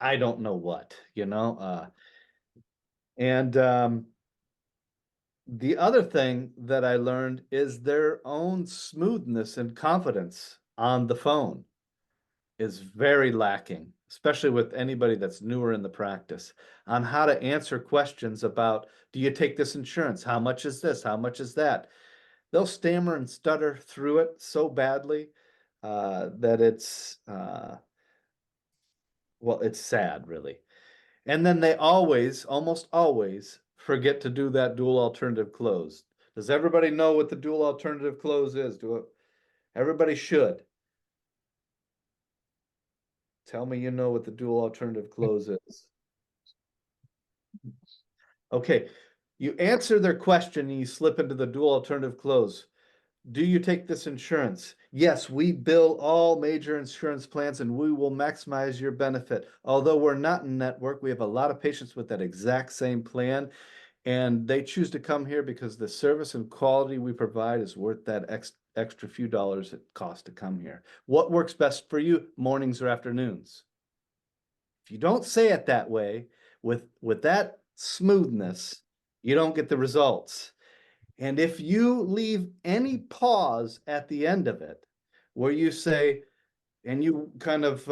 I don't know what, and the other thing that I learned is their own smoothness and confidence on the phone is very lacking, especially with anybody that's newer in the practice, on how to answer questions about, do you take this insurance? How much is this? How much is that? They'll stammer and stutter through it so badly that it's sad, really. And then they almost always forget to do that dual alternative close. Does everybody know what the dual alternative close is? Everybody should. Tell me you know what the dual alternative close is. Okay, you answer their question and you slip into the dual alternative close. Do you take this insurance? Yes, we bill all major insurance plans and we will maximize your benefit. Although we're not in network, we have a lot of patients with that exact same plan, and they choose to come here because the service and quality we provide is worth that extra few dollars it costs to come here. What works best for you, mornings or afternoons? If you don't say it that way, with that smoothness, you don't get the results. And if you leave any pause at the end of it, where you say, and you kind of,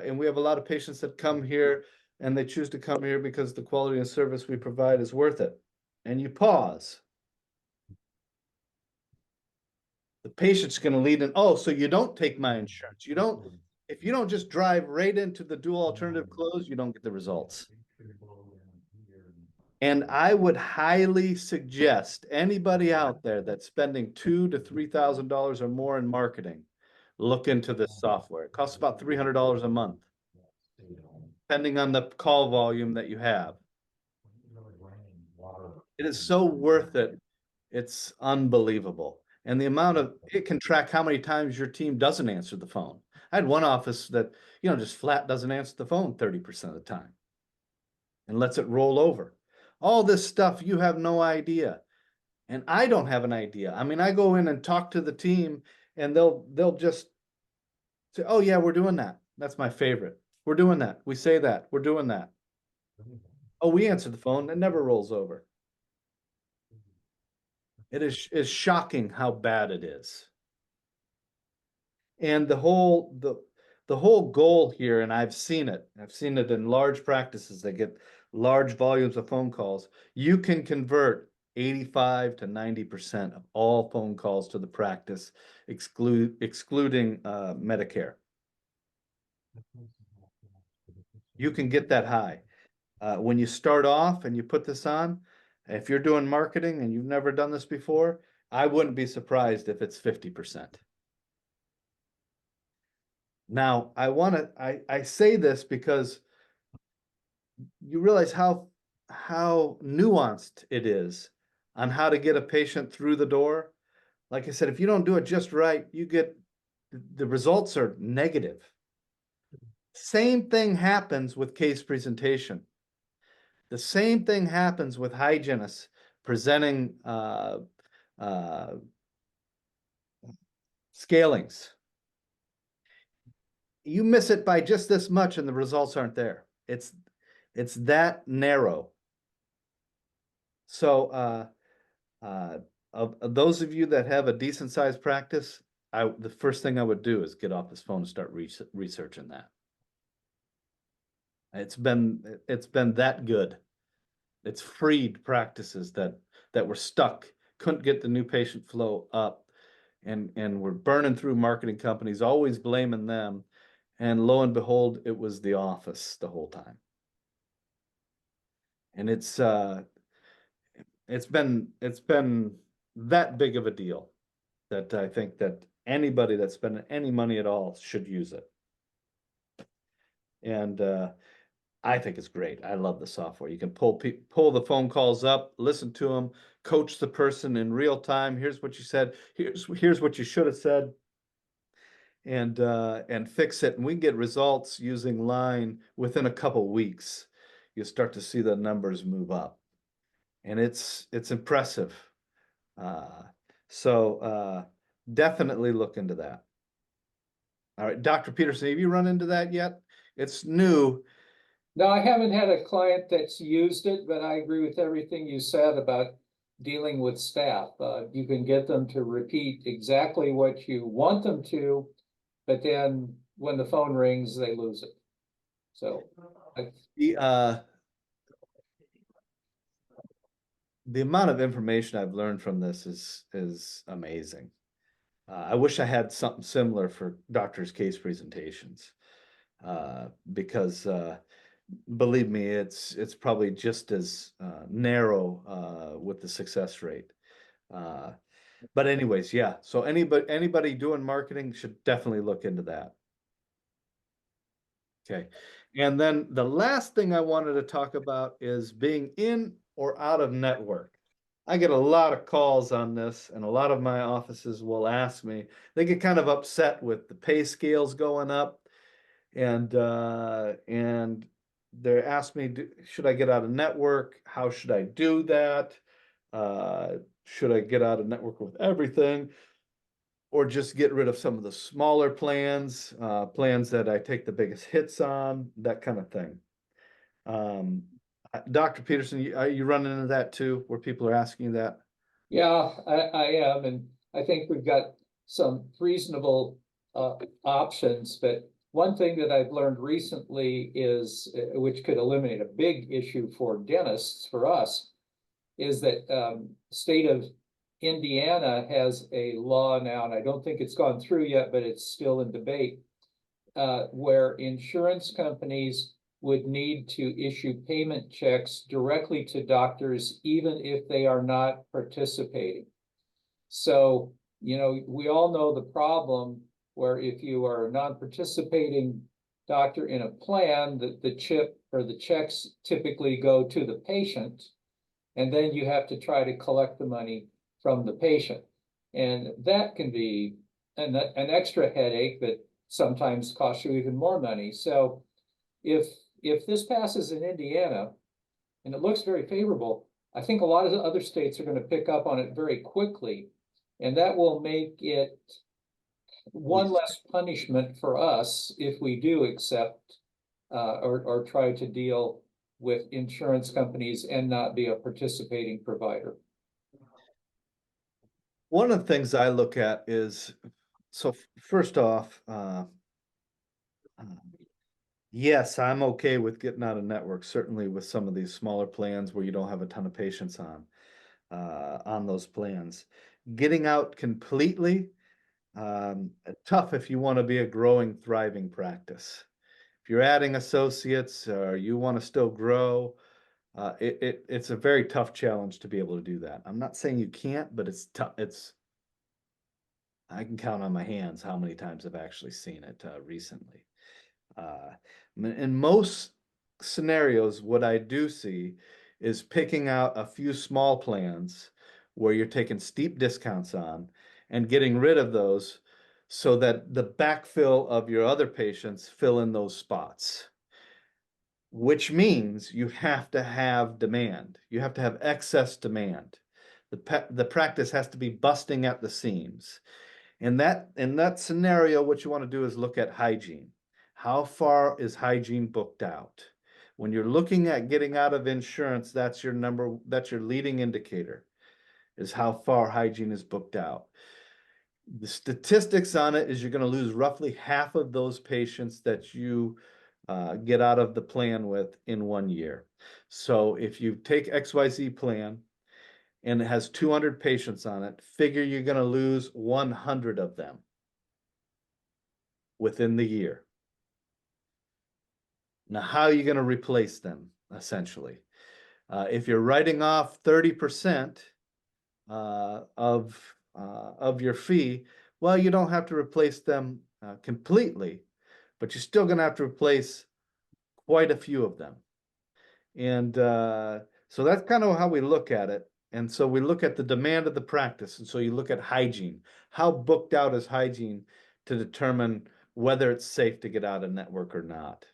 and we have a lot of patients that come here and they choose to come here because the quality and service we provide is worth it. And you pause. The patient's going to lead in, oh, so you don't take my insurance. You don't, If you don't just drive right into the dual alternative close, you don't get the results. And I would highly suggest anybody out there that's spending $2,000 to $3,000 or more in marketing, look into this software. It costs about $300 a month, depending on the call volume that you have. It is so worth it. It's unbelievable. And the amount of, it can track how many times your team doesn't answer the phone. I had one office that, just flat doesn't answer the phone 30% of the time and lets it roll over. All this stuff, you have no idea. And I don't have an idea. I mean, I go in and talk to the team and they'll just say, oh yeah, we're doing that. That's my favorite. We're doing that. We say that. We're doing that. Oh, we answer the phone. It never rolls over. It is shocking how bad it is. And the whole goal here, and I've seen it in large practices that get large volumes of phone calls. You can convert 85 to 90% of all phone calls to the practice, excluding Medicare. You can get that high. When you start off and you put this on, if you're doing marketing and you've never done this before, I wouldn't be surprised if it's 50%. Now, I say this because you realize how nuanced it is on how to get a patient through the door. Like I said, if you don't do it just right, the results are negative. Same thing happens with case presentation. The same thing happens with hygienists presenting scalings. You miss it by just this much and the results aren't there. It's that narrow. So of those of you that have a decent sized practice, the first thing I would do is get off this phone and start researching that. It's been that good. It's freed practices that were stuck, couldn't get the new patient flow up, and were burning through marketing companies, always blaming them. And lo and behold, it was the office the whole time. And it's been that big of a deal that I think that anybody that's spending any money at all should use it. And I think it's great. I love the software. You can pull the phone calls up, listen to them, coach the person in real time. Here's what you said. Here's what you should have said. And fix it. And we can get results using Line within a couple weeks. You start to see the numbers move up, and it's impressive. So definitely look into that. All right, Dr. Peterson, have you run into that yet? It's new. No, I haven't had a client that's used it, but I agree with everything you said about dealing with staff. You can get them to repeat exactly what you want them to, but then when the phone rings, they lose it. So the amount of information I've learned from this is amazing. I wish I had something similar for doctors' case presentations, because believe me, it's probably just as narrow with the success rate. But anyways, yeah. So anybody doing marketing should definitely look into that. Okay. And then the last thing I wanted to talk about is being in or out of network. I get a lot of calls on this, and a lot of my offices will ask me. They get kind of upset with the pay scales going up, and they ask me, should I get out of network? How should I do that? Should I get out of network with everything, or just get rid of some of the smaller plans, plans that I take the biggest hits on, that kind of thing. Dr. Peterson, are you running into that too, where people are asking you that? yeah, I am, and I think we've got some reasonable options. But one thing that I've learned recently is, which could eliminate a big issue for dentists, for us, is that state of Indiana has a law now, and I don't think it's gone through yet, but it's still in debate, where insurance companies would need to issue payment checks directly to doctors, even if they are not participating. So, you know, we all know the problem where if you are a non-participating doctor in a plan, that the chip or the checks typically go to the patient, and then you have to try to collect the money from the patient. And that can be an extra headache that sometimes costs you even more money. So if this passes in Indiana, and it looks very favorable, I think a lot of the other states are going to pick up on it very quickly. And that will make it one less punishment for us if we do accept or try to deal with insurance companies and not be a participating provider. One of the things I look at is, so first off, yes, I'm okay with getting out of network, certainly with some of these smaller plans where you don't have a ton of patients on those plans. Getting out completely, tough if you want to be a growing, thriving practice. If you're adding associates or you want to still grow, it's a very tough challenge to be able to do that. I'm not saying you can't, but it's tough. I can count on my hands how many times I've actually seen it recently. In most scenarios, what I do see is picking out a few small plans where you're taking steep discounts on and getting rid of those so that the backfill of your other patients fill in those spots, which means you have to have demand. You have to have excess demand. The practice has to be busting at the seams. In that scenario, what you want to do is look at hygiene. How far is hygiene booked out? When you're looking at getting out of insurance, that's your leading indicator, is how far hygiene is booked out. The statistics on it is you're going to lose roughly half of those patients that you get out of the plan with in 1 year. So if you take XYZ plan and it has 200 patients on it, figure you're going to lose 100 of them within the year. Now, how are you going to replace them, essentially? If you're writing off 30% of your fee, well, you don't have to replace them completely, but you're still going to have to replace quite a few of them. And so that's kind of how we look at it. And so we look at the demand of the practice. And so you look at hygiene. How booked out is hygiene to determine whether it's safe to get out of network or not?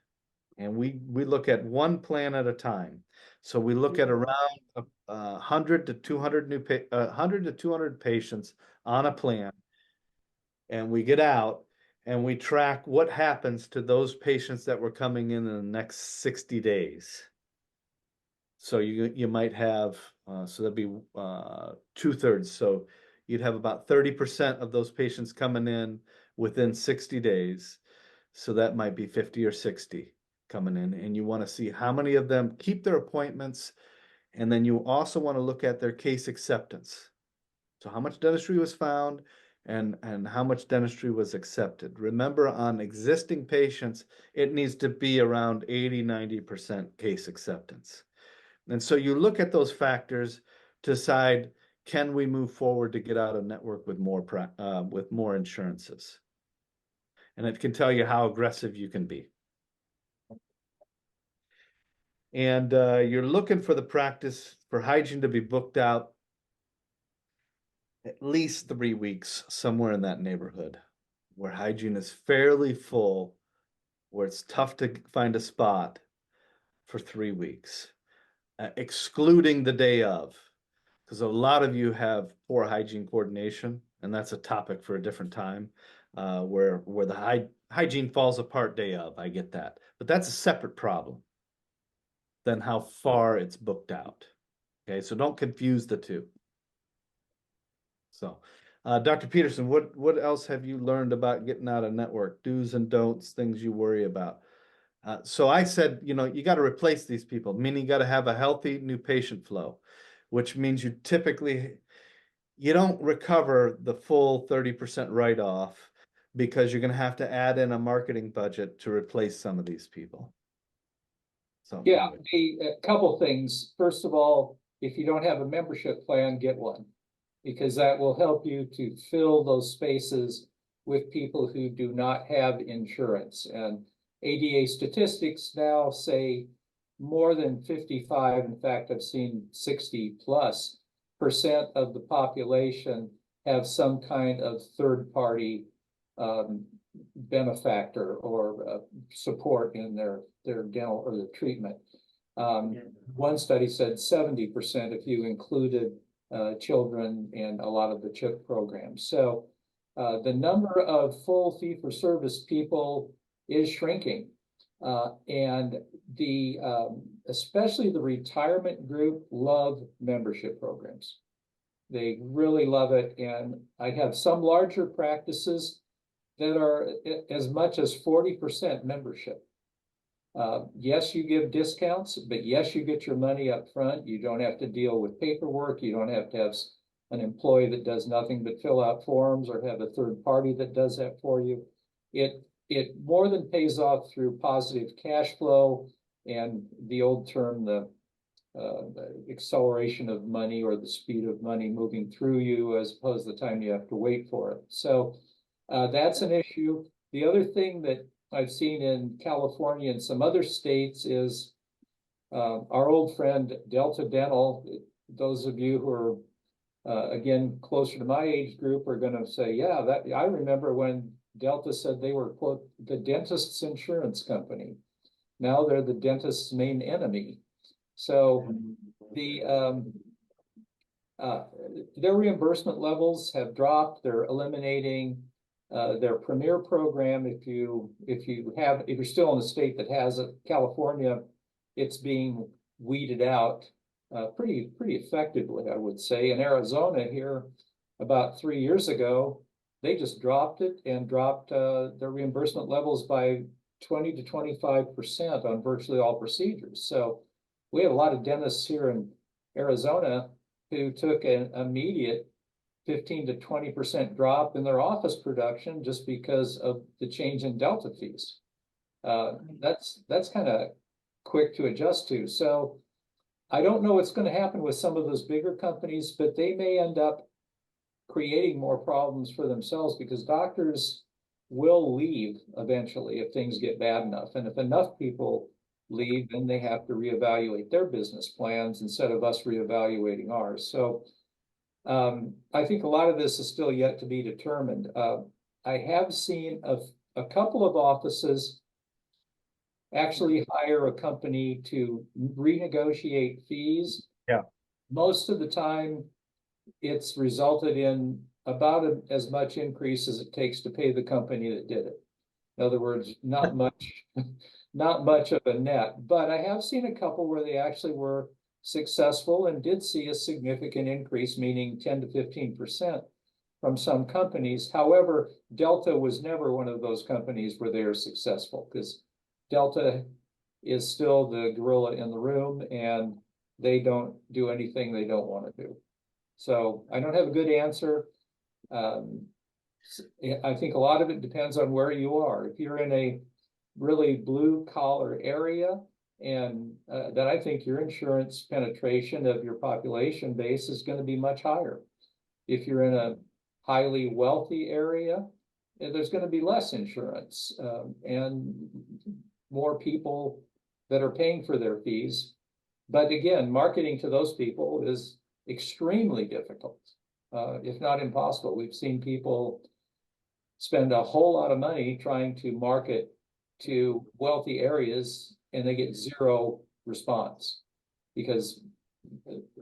And we look at one plan at a time. So we look at around 100 to 200 100 to 200 patients on a plan, and we get out and we track what happens to those patients that were coming in the next 60 days. So you might have so that'd be 2/3. So you'd have about 30% of those patients coming in within 60 days. So that might be 50 or 60 coming in, and you want to see how many of them keep their appointments, and then you also want to look at their case acceptance. So how much dentistry was found and how much dentistry was accepted. Remember, on existing patients, it needs to be around 80-90% case acceptance. And so you look at those factors to decide, can we move forward to get out of network with more insurances? And it can tell you how aggressive you can be. And you're looking for the practice for hygiene to be booked out at least 3 weeks, somewhere in that neighborhood, where hygiene is fairly full, where it's tough to find a spot for 3 weeks, excluding the day of, because a lot of you have poor hygiene coordination, and that's a topic for a different time, where the hygiene falls apart day of. I get that, but that's a separate problem than how far it's booked out. Okay, so don't confuse the two. So, Dr. Peterson, what else have you learned about getting out of network? Do's and don'ts, things you worry about. So I said, you got to replace these people, meaning you got to have a healthy new patient flow, which means you don't recover the full 30% write-off, because you're gonna have to add in a marketing budget to replace some of these people. So. Yeah, a couple things. First of all, if you don't have a membership plan, get one, because that will help you to fill those spaces with people who do not have insurance. And ADA statistics now say more than 55, in fact, I've seen 60+% of the population have some kind of third-party benefactor or support in their dental or their treatment. One study said 70% if you included children in a lot of the CHIP programs. So the number of full fee-for-service people is shrinking. And the especially the retirement group love membership programs. They really love it. And I have some larger practices that are as much as 40% membership. Yes, you give discounts, but yes, you get your money up front. You don't have to deal with paperwork. You don't have to have an employee that does nothing but fill out forms or have a third party that does that for you. It more than pays off through positive cash flow and the old term, the acceleration of money or the speed of money moving through you as opposed to the time you have to wait for it. So that's an issue. The other thing that I've seen in California and some other states is our old friend Delta Dental. Those of you who are again closer to my age group are going to say, yeah, that I remember when Delta said they were, quote, the dentist's insurance company. Now they're the dentist's main enemy. So the their reimbursement levels have dropped. They're eliminating their premier program. If you're still in a state that has it, California, it's being weeded out pretty effectively, I would say. In Arizona here, about 3 years ago, they just dropped it and dropped their reimbursement levels by 20 to 25% on virtually all procedures. So we have a lot of dentists here in Arizona who took an immediate 15 to 20% drop in their office production just because of the change in Delta fees. That's kind of quick to adjust to. So I don't know what's going to happen with some of those bigger companies, but they may end up creating more problems for themselves because doctors will leave eventually if things get bad enough. And if enough people leave, then they have to reevaluate their business plans instead of us reevaluating ours. So I think a lot of this is still yet to be determined. I have seen a couple of offices actually hire a company to renegotiate fees. Yeah. Most of the time, it's resulted in about as much increase as it takes to pay the company that did it. In other words, not much, not much of a net. But I have seen a couple where they actually were successful and did see a significant increase, meaning 10 to 15% from some companies. However, Delta was never one of those companies where they are successful because Delta is still the gorilla in the room and they don't do anything they don't want to do. So I don't have a good answer. I think a lot of it depends on where you are. If you're in a really blue collar area, and then I think your insurance penetration of your population base is going to be much higher. If you're in a highly wealthy area, there's going to be less insurance and more people that are paying for their fees. But again, marketing to those people is extremely difficult, if not impossible. We've seen people spend a whole lot of money trying to market to wealthy areas and they get zero response because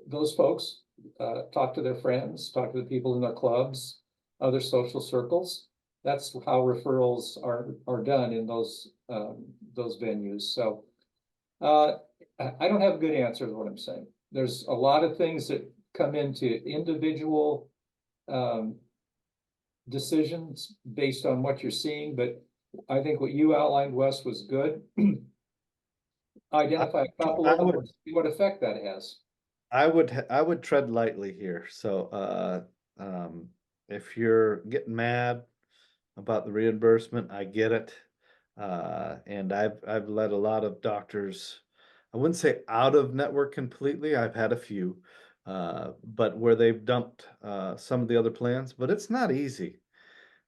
those folks talk to their friends, talk to the people in their clubs, other social circles. That's how referrals are done in those venues. So I don't have a good answer to what I'm saying. There's a lot of things that come into individual decisions based on what you're seeing, but I think what you outlined, Wes, was good. Identify a couple of them, what effect that has. I would tread lightly here. So if you're getting mad, about the reimbursement. I get it. And I've led a lot of doctors, I wouldn't say out of network completely. I've had a few, but where they've dumped some of the other plans, but it's not easy.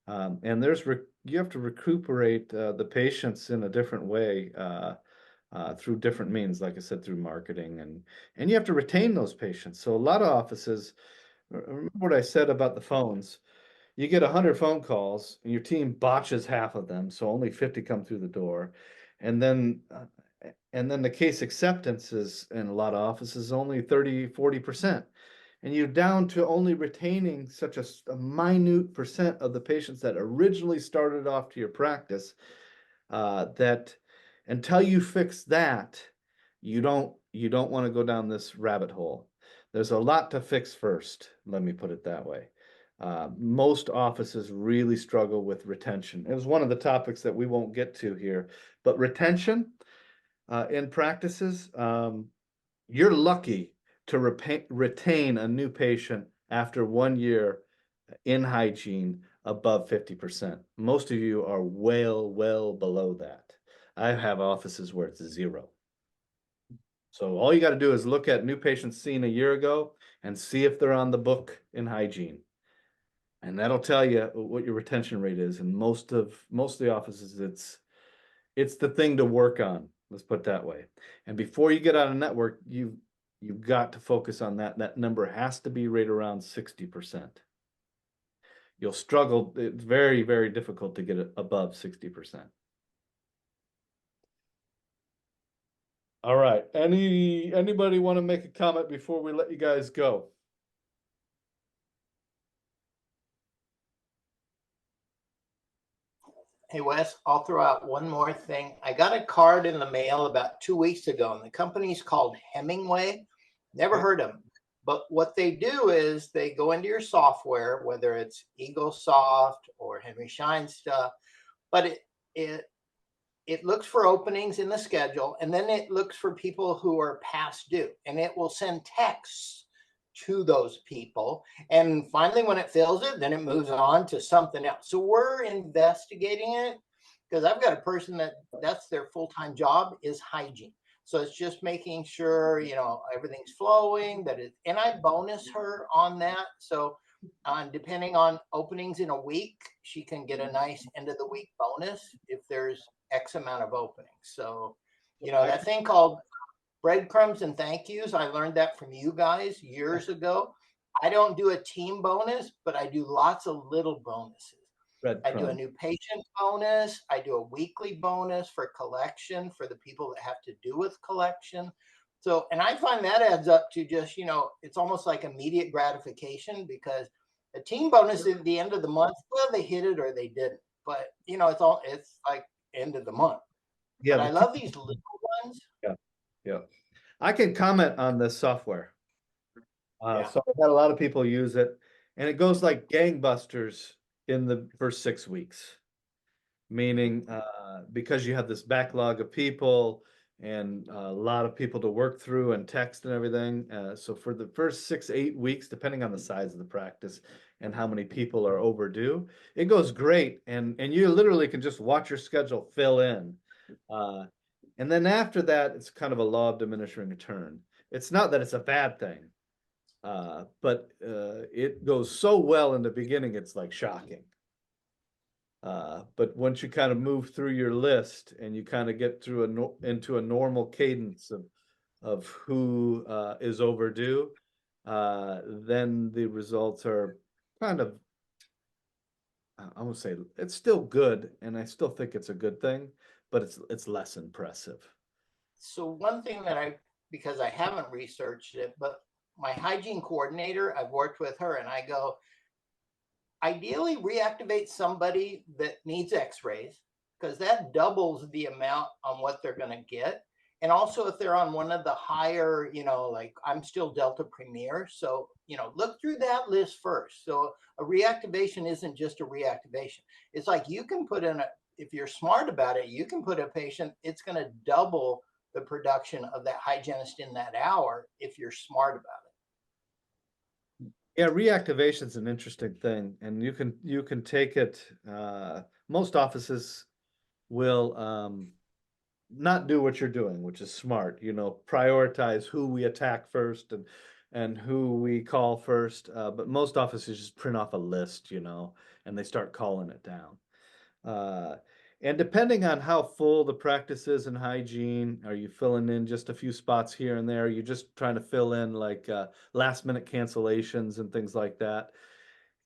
And you have to recuperate the patients in a different way through different means, like I said, through marketing, and you have to retain those patients. So a lot of offices, remember what I said about the phones. You get 100 phone calls and your team botches half of them, so only 50 come through the door. And then the case acceptance is in a lot of offices only 30-40%. And you're down to only retaining such a minute percent of the patients that originally started off to your practice, that until you fix that, you don't want to go down this rabbit hole. There's a lot to fix first, let me put it that way. Most offices really struggle with retention. It was one of the topics that we won't get to here, but retention in practices, you're lucky to retain a new patient after 1 year in hygiene above 50%. Most of you are well below that. I have offices where it's 0. So all you got to do is look at new patients seen a year ago and see if they're on the book in hygiene. And that'll tell you what your retention rate is. And most of the offices, it's the thing to work on. Let's put it that way. And before you get out of network, you've got to focus on that. That number has to be right around 60%. You'll struggle. It's very difficult to get it above 60%. All right. Anybody want to make a comment before we let you guys go? Hey, Wes, I'll throw out one more thing. I got a card in the mail about 2 weeks ago, and the company's called Hemingway. Never Okay. heard of them. But what they do is they go into your software, whether it's EagleSoft or Henry Schein stuff, but it looks for openings in the schedule, and then it looks for people who are past due, and it will send texts to those people. And finally, when it fills it, then it moves on to something else. So we're investigating it because I've got a person that's their full-time job is hygiene. So it's just making sure, everything's flowing, and I bonus her on that. So depending on openings in a week, she can get a nice end of the week bonus if there's X amount of openings. So, that thing called breadcrumbs and thank yous, I learned that from you guys years ago. I don't do a team bonus, but I do lots of little bonuses. I do a new patient bonus. I do a weekly bonus for collection for the people that have to do with collection. So, and I find that adds up to just, it's almost like immediate gratification, because a team bonus at the end of the month, well, they hit it or they didn't. But, it's like end of the month. Yeah, but I love these little ones. Yeah. I can comment on this software. Yeah. So I've had a lot of people use it, and it goes like gangbusters in the first 6 weeks. Meaning, because you have this backlog of people and a lot of people to work through and text and everything. So for the first 6-8 weeks, depending on the size of the practice and how many people are overdue, it goes great. And you literally can just watch your schedule fill in. And then after that, it's kind of a law of diminishing return. It's not that it's a bad thing, but it goes so well in the beginning, it's like shocking. But once you kind of move through your list and you kind of get through into a normal cadence of who is overdue, then the results are kind of, I would say it's still good, and I still think it's a good thing, but it's less impressive. So one thing that because I haven't researched it, but my hygiene coordinator, I've worked with her, and I go, ideally reactivate somebody that needs x-rays, because that doubles the amount on what they're going to get. And also if they're on one of the higher, like I'm still Delta Premier, so look through that list first. So a reactivation isn't just a reactivation. It's like you can put in if you're smart about it, you can put a patient, it's going to double the production of that hygienist in that hour if you're smart about it. Yeah, reactivation is an interesting thing, and you can take it. Most offices will not do what you're doing, which is smart. You know, prioritize who we attack first and who we call first. But most offices just print off a list, you know, and they start calling it down. Uh, and depending on how full the practice is in hygiene, are you filling in just a few spots here and there? Are you just trying to fill in like last minute cancellations and things like that?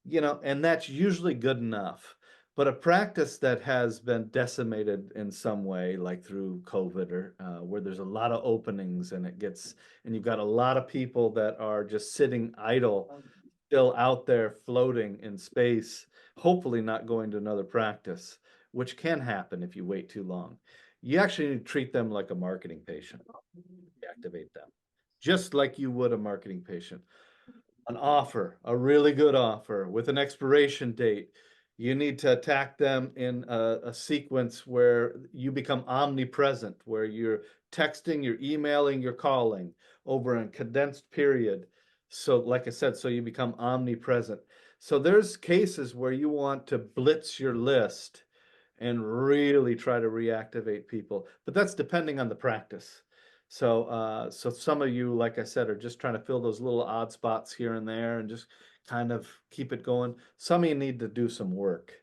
You know, and that's usually good enough. But a practice that has been decimated in some way, like through COVID or where there's a lot of openings and and you've got a lot of people that are just sitting idle, still out there floating in space, hopefully not going to another practice, which can happen if you wait too long. You actually need to treat them like a marketing patient, activate them, just like you would a marketing patient. An offer, a really good offer with an expiration date. You need to attack them in a sequence where you become omnipresent, where you're texting, you're emailing, you're calling over a condensed period. So, like I said, so you become omnipresent. So there's cases where you want to blitz your list and really try to reactivate people, but that's depending on the practice. So some of you, like I said, are just trying to fill those little odd spots here and there and just kind of keep it going. Some of you need to do some work.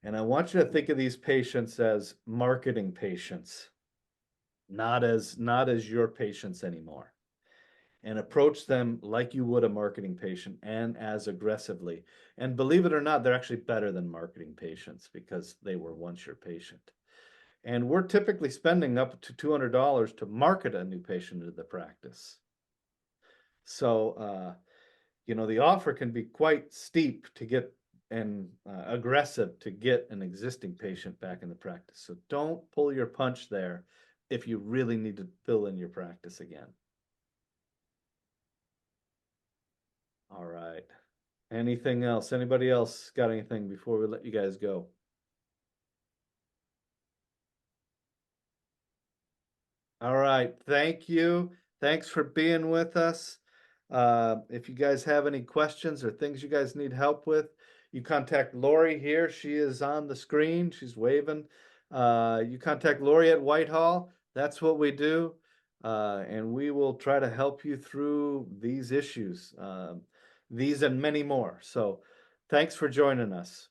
And I want you to think of these patients as marketing patients, not as your patients anymore. And approach them like you would a marketing patient and as aggressively. And believe it or not, they're actually better than marketing patients because they were once your patient. And we're typically spending up to $200 to market a new patient into the practice. So, you know, the offer can be quite steep to get and aggressive to get an existing patient back in the practice. So don't pull your punch there if you really need to fill in your practice again. All right. Anything else? Anybody else got anything before we let you guys go? All right. Thank you. Thanks for being with us. If you guys have any questions or things you guys need help with, you contact Lori here. She is on the screen. She's waving. You contact Lori at Whitehall. That's what we do. And we will try to help you through these issues, these and many more. So thanks for joining us.